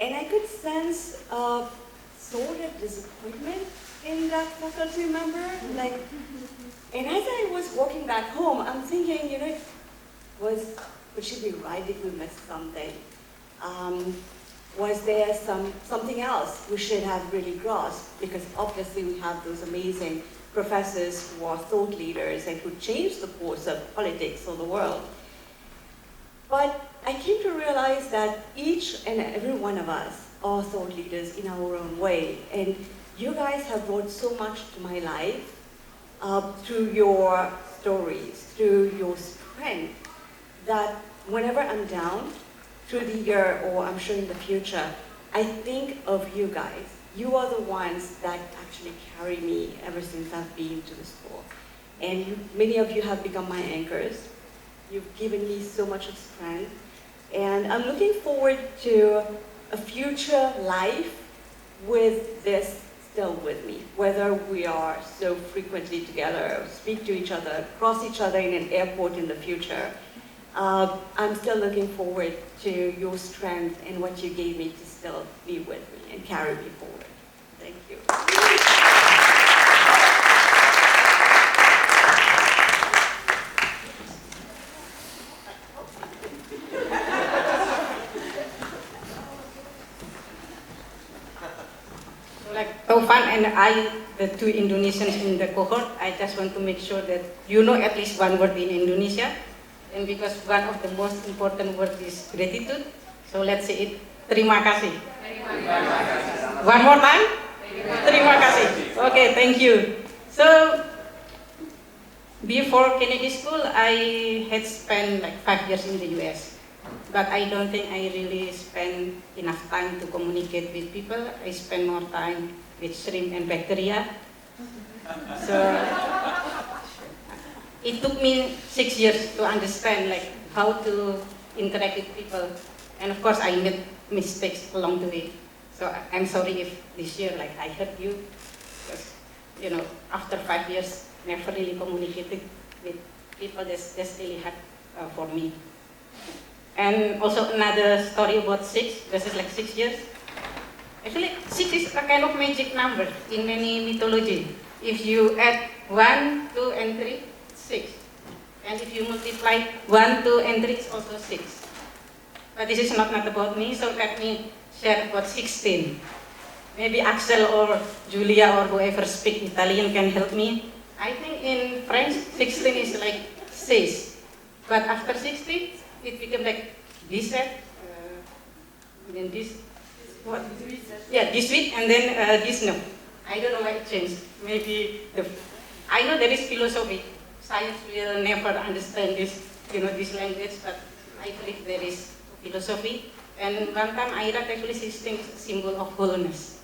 And I could sense sort of disappointment in that faculty member. Like, and as I was walking back home, I'm thinking, would she be right if we missed something? Was there something else we should have really grasped? Because obviously we have those amazing professors who are thought leaders and who change the course of politics of the world. But I came to realize that each and every one of us are thought leaders in our own way. And you guys have brought so much to my life through your stories, through your strength, that whenever I'm down through the year, or I'm sure in the future, I think of you guys. You are the ones that actually carry me ever since I've been to the school. And many of you have become my anchors. You've given me so much of strength. And I'm looking forward to a future life with this still with me, whether we are so frequently together, speak to each other, cross each other in an airport in the future. I'm still looking forward to your strength and what you gave me to still be with me and carry me forward. Thank you. Like Taufan and I, the two Indonesians in the cohort, I just want to make sure that you know at least one word in Indonesia. And because one of the most important words is gratitude, so let's say it, terima kasih. One more time? Terima kasih. Okay, thank you. So, before Kennedy School, I had spent like 5 years in the US. But I don't think I really spend enough time to communicate with people. I spend more time with shrimp and bacteria. So, it took me 6 years to understand like how to interact with people. And of course, I made mistakes along the way. So I'm sorry if this year like I hurt you, because after 5 years, never really communicated with people. That's really hard for me. And also another story about this is like 6 years. Actually, 6 is a kind of magic number in many mythology. If you add 1, 2, and 3, 6. And if you multiply 1, 2, and 3, it's also 6. But this is not about me, so let me share about 16. Maybe Axel or Julia or whoever speak Italian can help me. I think in French, 16 is like 6. But after 16, it became like 17. Then this, what? Yeah, 18, and then 19. I don't know why it changed. Maybe I know there is philosophy. Science will never understand this, this language, but I believe there is philosophy. And one time I read actually 16 is a symbol of wholeness.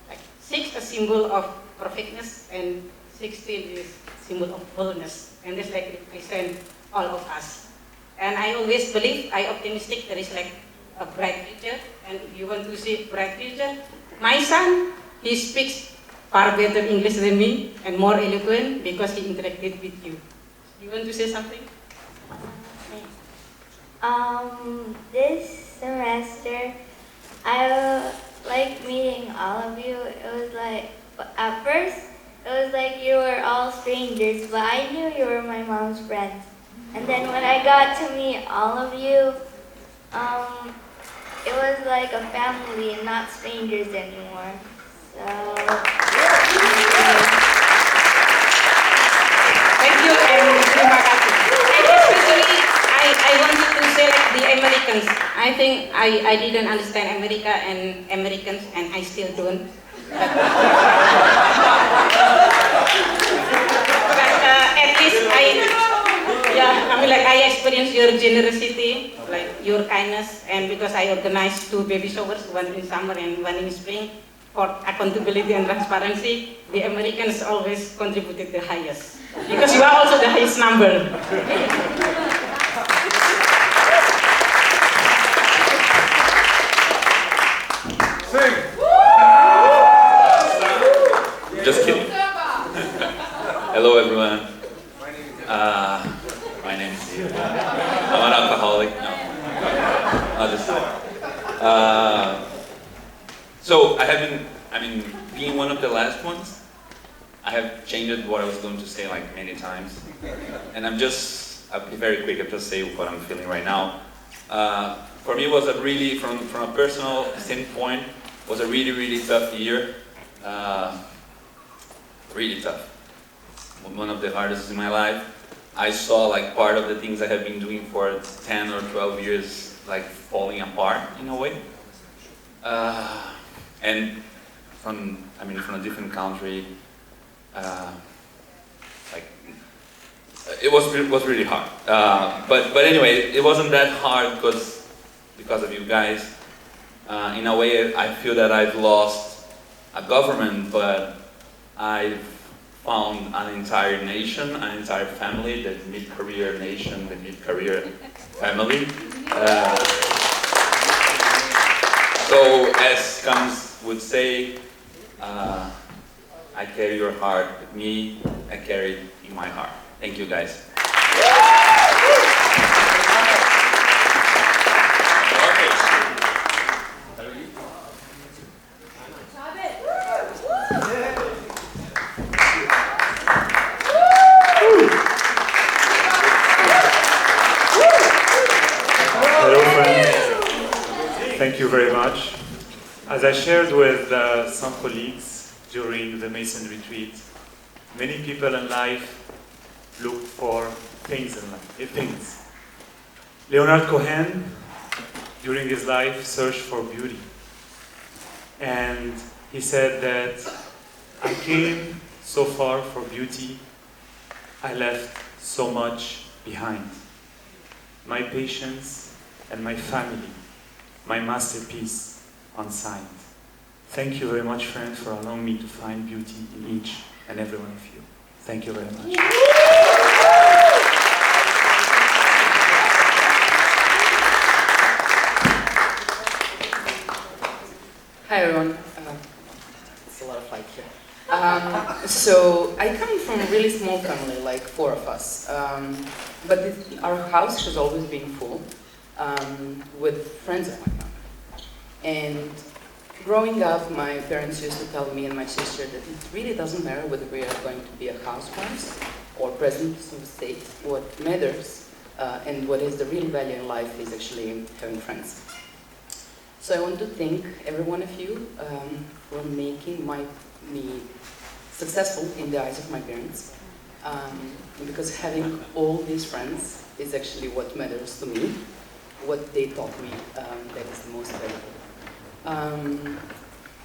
Like 6 a symbol of perfectness, and 16 is symbol of wholeness. And this like represent all of us. And I always believe, I optimistic there is like a bright future. And if you want to see bright future, my son, he speaks far better English than me and more eloquent because he interacted with you. You want to say something? This semester, I like meeting all of you. It was like, at first, it was like you were all strangers, but I knew you were my mom's friends. And then when I got to meet all of you, it was like a family and not strangers anymore. So, thank you and terima kasih. And especially, I wanted to say like the Americans. I think I didn't understand America and Americans, and I still don't. But at least I experienced your generosity, like your kindness, and because I organized 2 baby showers, one in summer and one in spring, for accountability and transparency, the Americans always contributed the highest. Because you are also the highest number. Just kidding. Hello everyone. My name is I'm an alcoholic. No. I'll just so being one of the last ones, I have changed what I was going to say like many times. And I'll be very quick, I'll just say what I'm feeling right now. For me it was a really, from a personal standpoint, was a really, really tough year. Really tough. One of the hardest in my life. I saw like part of the things I have been doing for 10 or 12 years like falling apart in a way. And from a different country, it was really hard. But anyway, it wasn't that hard because of you guys. In a way, I feel that I've lost a government, but I've found an entire nation, an entire family, the mid-career nation, the mid-career family. So as Kams would say, I carry your heart with me, I carry it in my heart. Thank you guys. Hello friends, thank you very much. As I shared with some colleagues during the Mason retreat, many people in life look for things in life, Leonard Cohen, during his life, searched for beauty. And he said that I came so far for beauty, I left so much behind. My patience and my family, my masterpiece unsigned. Thank you very much, friends, for allowing me to find beauty in each and every one of you. Thank you very much. Hi everyone. It's a lot of light here. So I come from a really small family, like 4 of us. But our house has always been full with friends of my family. And growing up, my parents used to tell me and my sister that it really doesn't matter whether we are going to be a housewife or president of the state. What matters and what is the real value in life is actually having friends. So I want to thank every one of you for making me successful in the eyes of my parents. Because having all these friends is actually what matters to me, what they taught me, that is the most valuable.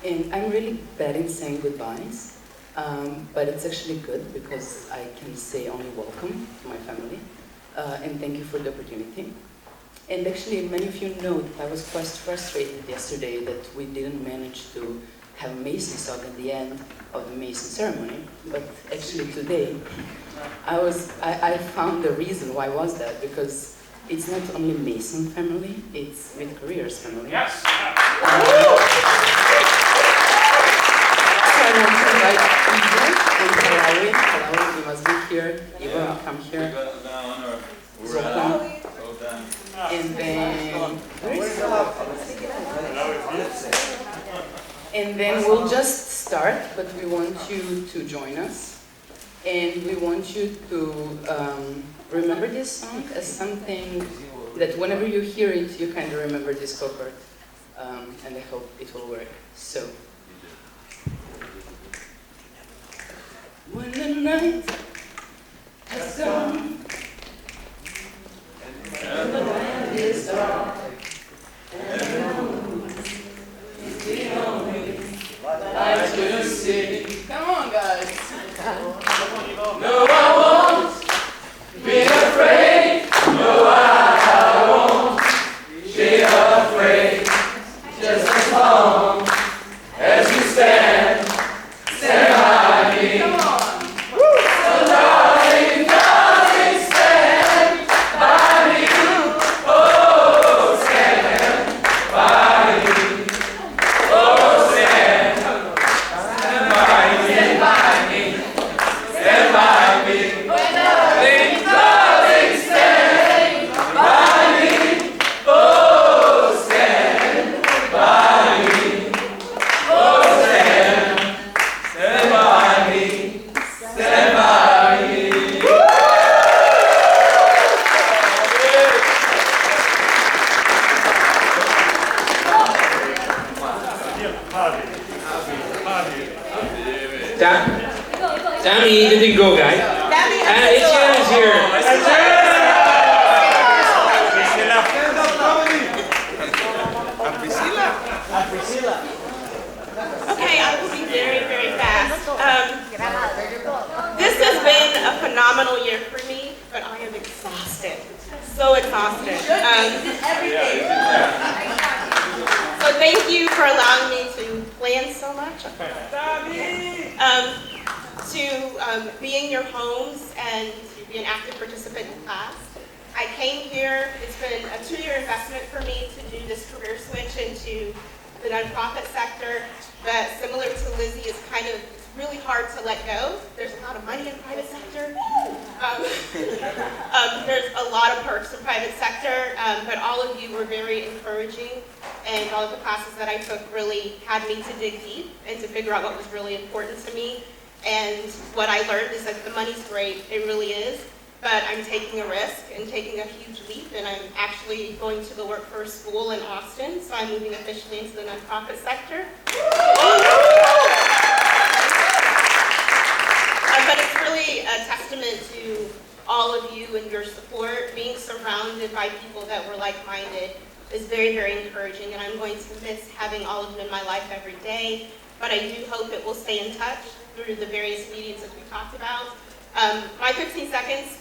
And I'm really bad in saying goodbyes, but it's actually good because I can say only welcome to my family, and thank you for the opportunity. And actually, many of you know that I was quite frustrated yesterday that we didn't manage to have a Mason song at the end of the Mason ceremony, but actually today, I found the reason why was that, because it's not only Mason family, it's with Careers family. Yes! So I want to invite Ivo and Kalawi. Kalawi, you must be here. Ivo, come here. Zoltan. And then, we'll just start, but we want you to join us. And we want you to remember this song as something that whenever you hear it, you kind of remember this cohort. And I hope it will work. So, when the night has come, and the land is dark, and the moon is the only light to see. Come on, guys. No, I won't be afraid. No, I won't be afraid. Just as long as you stand by me. Come on. So darling, darling, stand by me. Oh, stand by me. Oh, stand by me. Stand by me. Stand by me. Darling, darling, stand by me. Oh, stand by me. Oh, stand by me. Stand by me. Tammy didn't go, guys. Etienne is here. Okay, I will be very, very fast. This has been a phenomenal year for me, but I am exhausted. So exhausted. So thank you for allowing me to plan so much. To be in your homes and to be an active participant in class. I came here, it's been a 2-year investment for me to do this career switch into the nonprofit sector, but similar to Lizzie, it's really hard to let go. There's a lot of money in private sector. There's a lot of perks in private sector, but all of you were very encouraging, and all of the classes that I took really had me to dig deep and to figure out what was really important to me. And what I learned is that the money's great, it really is, but I'm taking a risk and taking a huge leap, and I'm actually going to go work for a school in Austin, so I'm moving officially into the nonprofit sector. But it's really a testament to all of you and your support. Being surrounded by people that were like-minded is very, very encouraging, and I'm going to miss having all of you in my life every day, but I do hope it will stay in touch through the various meetings that we talked about. My 15 seconds,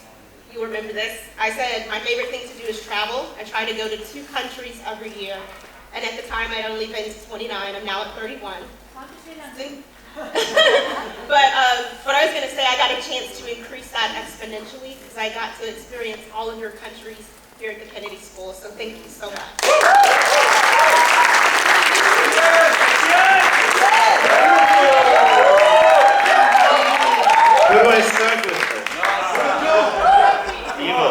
you remember this. I said my favorite thing to do is travel. I try to go to 2 countries every year, and at the time I'd only been to 29. I'm now at 31. But what I was going to say, I got a chance to increase that exponentially because I got to experience all of your countries here at the Kennedy School, so thank you so much. Who do I start with first? Ivo.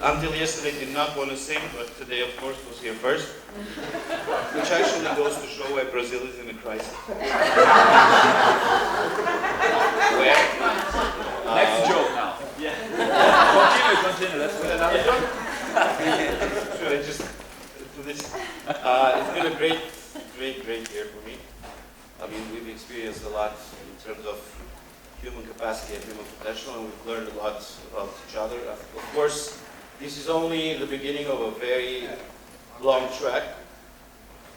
Until yesterday did not want to sing, but today of course was here first. Brazil is in a crisis. Where? Next joke now. Yeah. Continue. Let's put another joke. Should I just do this? It's been a great year for me. I mean, we've experienced a lot in terms of human capacity and human potential, and we've learned a lot about each other. Of course, this is only the beginning of a very long track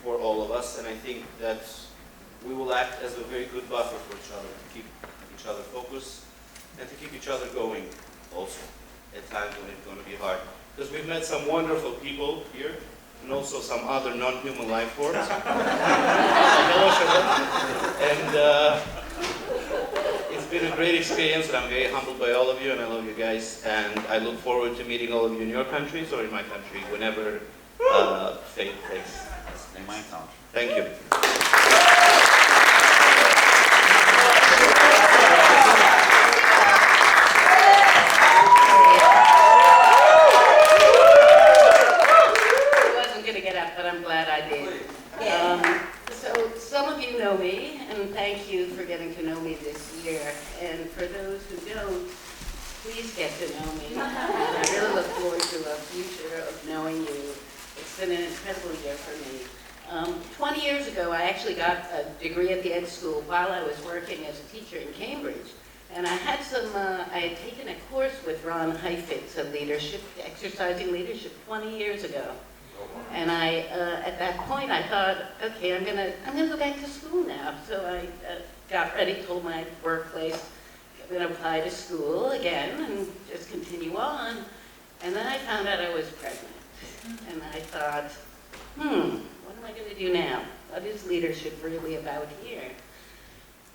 for all of us, and I think that we will act as a very good buffer for each other, to keep each other focused and to keep each other going also at times when it's going to be hard. Because we've met some wonderful people here, and also some other non-human life forms. And it's been a great experience, and I'm very humbled by all of you, and I love you guys, and I look forward to meeting all of you in your countries or in my country, whenever fate takes. In my country. Thank you. I wasn't going to get up, but I'm glad I did. So some of you know me, and thank you for getting to know me this year. And for those who don't, please get to know me. And I really look forward to a future of knowing you. It's been an incredible year for me. 20 years ago, I actually got a degree at the Ed School while I was working as a teacher in Cambridge. And I had I had taken a course with Ron Heifetz on leadership, exercising leadership 20 years ago. And at that point, I thought, okay, I'm gonna go back to school now. So I got ready, told my workplace, I'm gonna apply to school again and just continue on. And then I found out I was pregnant. And I thought, what am I gonna do now? What is leadership really about here?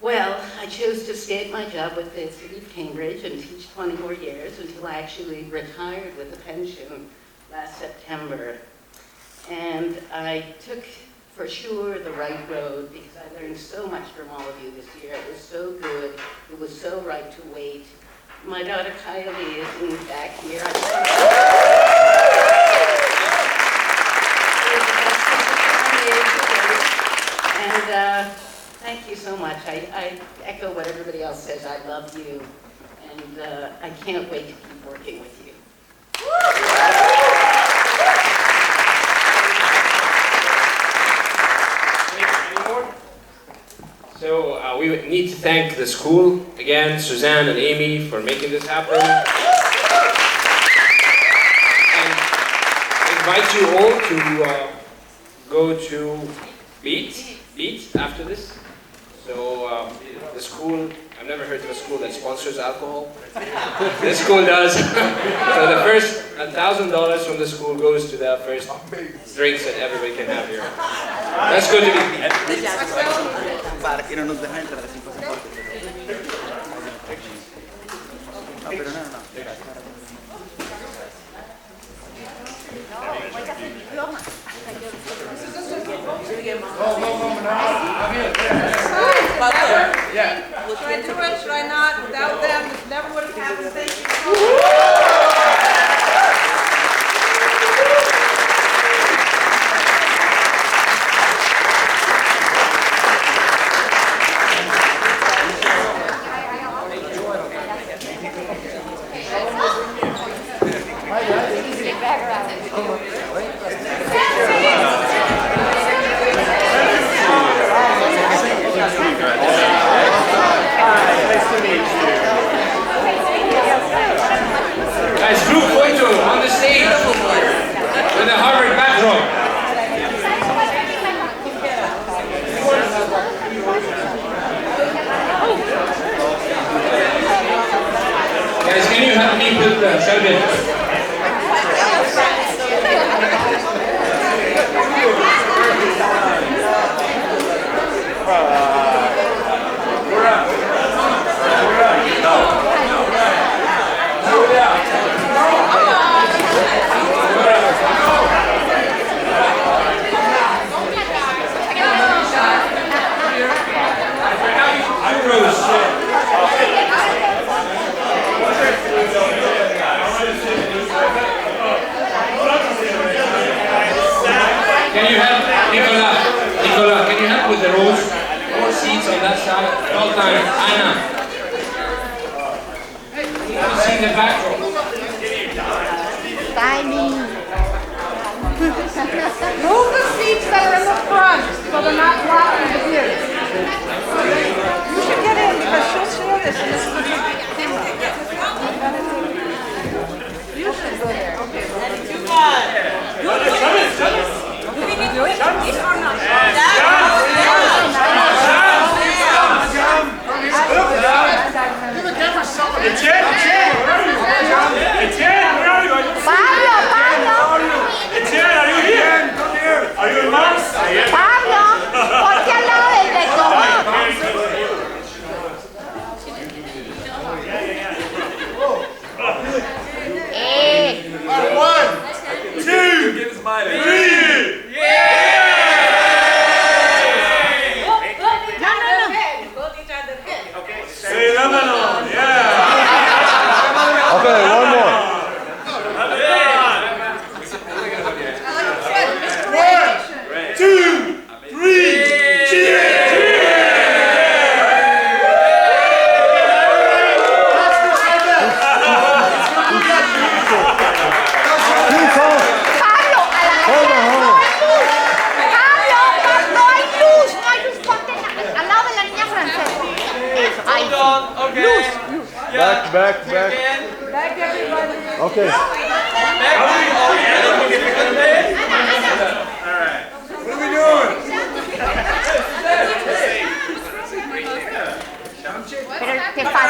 Well, I chose to stay at my job with the City of Cambridge and teach 20 more years until I actually retired with a pension last September. And I took, for sure, the right road because I learned so much from all of you this year. It was so good. It was so right to wait. My daughter Kylie is in the back here. And thank you so much. I echo what everybody else says. I love you. And I can't wait to keep working with you. So we need to thank the school, again, Suzanne and Amy, for making this happen. And invite you all to go to Beat after this. So the school, I've never heard of a school that sponsors alcohol. This school does. So the first $1,000 from the school goes to the first drinks that everybody can have here. That's good to be. Para que no nos dejan entrar sin pasaporte. No, pero no. Yeah. Should I do it? Should I not? Without them, this never would have happened. Thank you. Guys, group photo on the stage with a Harvard backdrop. Guys, can you help me with the service? Can you help, Nicola, can you help with Thanks on that side. Well done, Anna. Have you seen the back row? Move the seats that are in the front so they're not blocking the view. You should get in because she'll share this and this is the camera. You should go there. Okay, ready, 2, 1. Do we need to do it? Yes or not? Give the camera someone. Etienne, where are you? Etienne, where are you? Etienne, are you here? Are you in Mars? Pablo, ponte al lado del lector. One, 2, 3. Say Lebanon, yeah. Okay, one more. 1, 2, 3, cheers! Back. Back, everybody. Okay. What are we doing? Pero te falta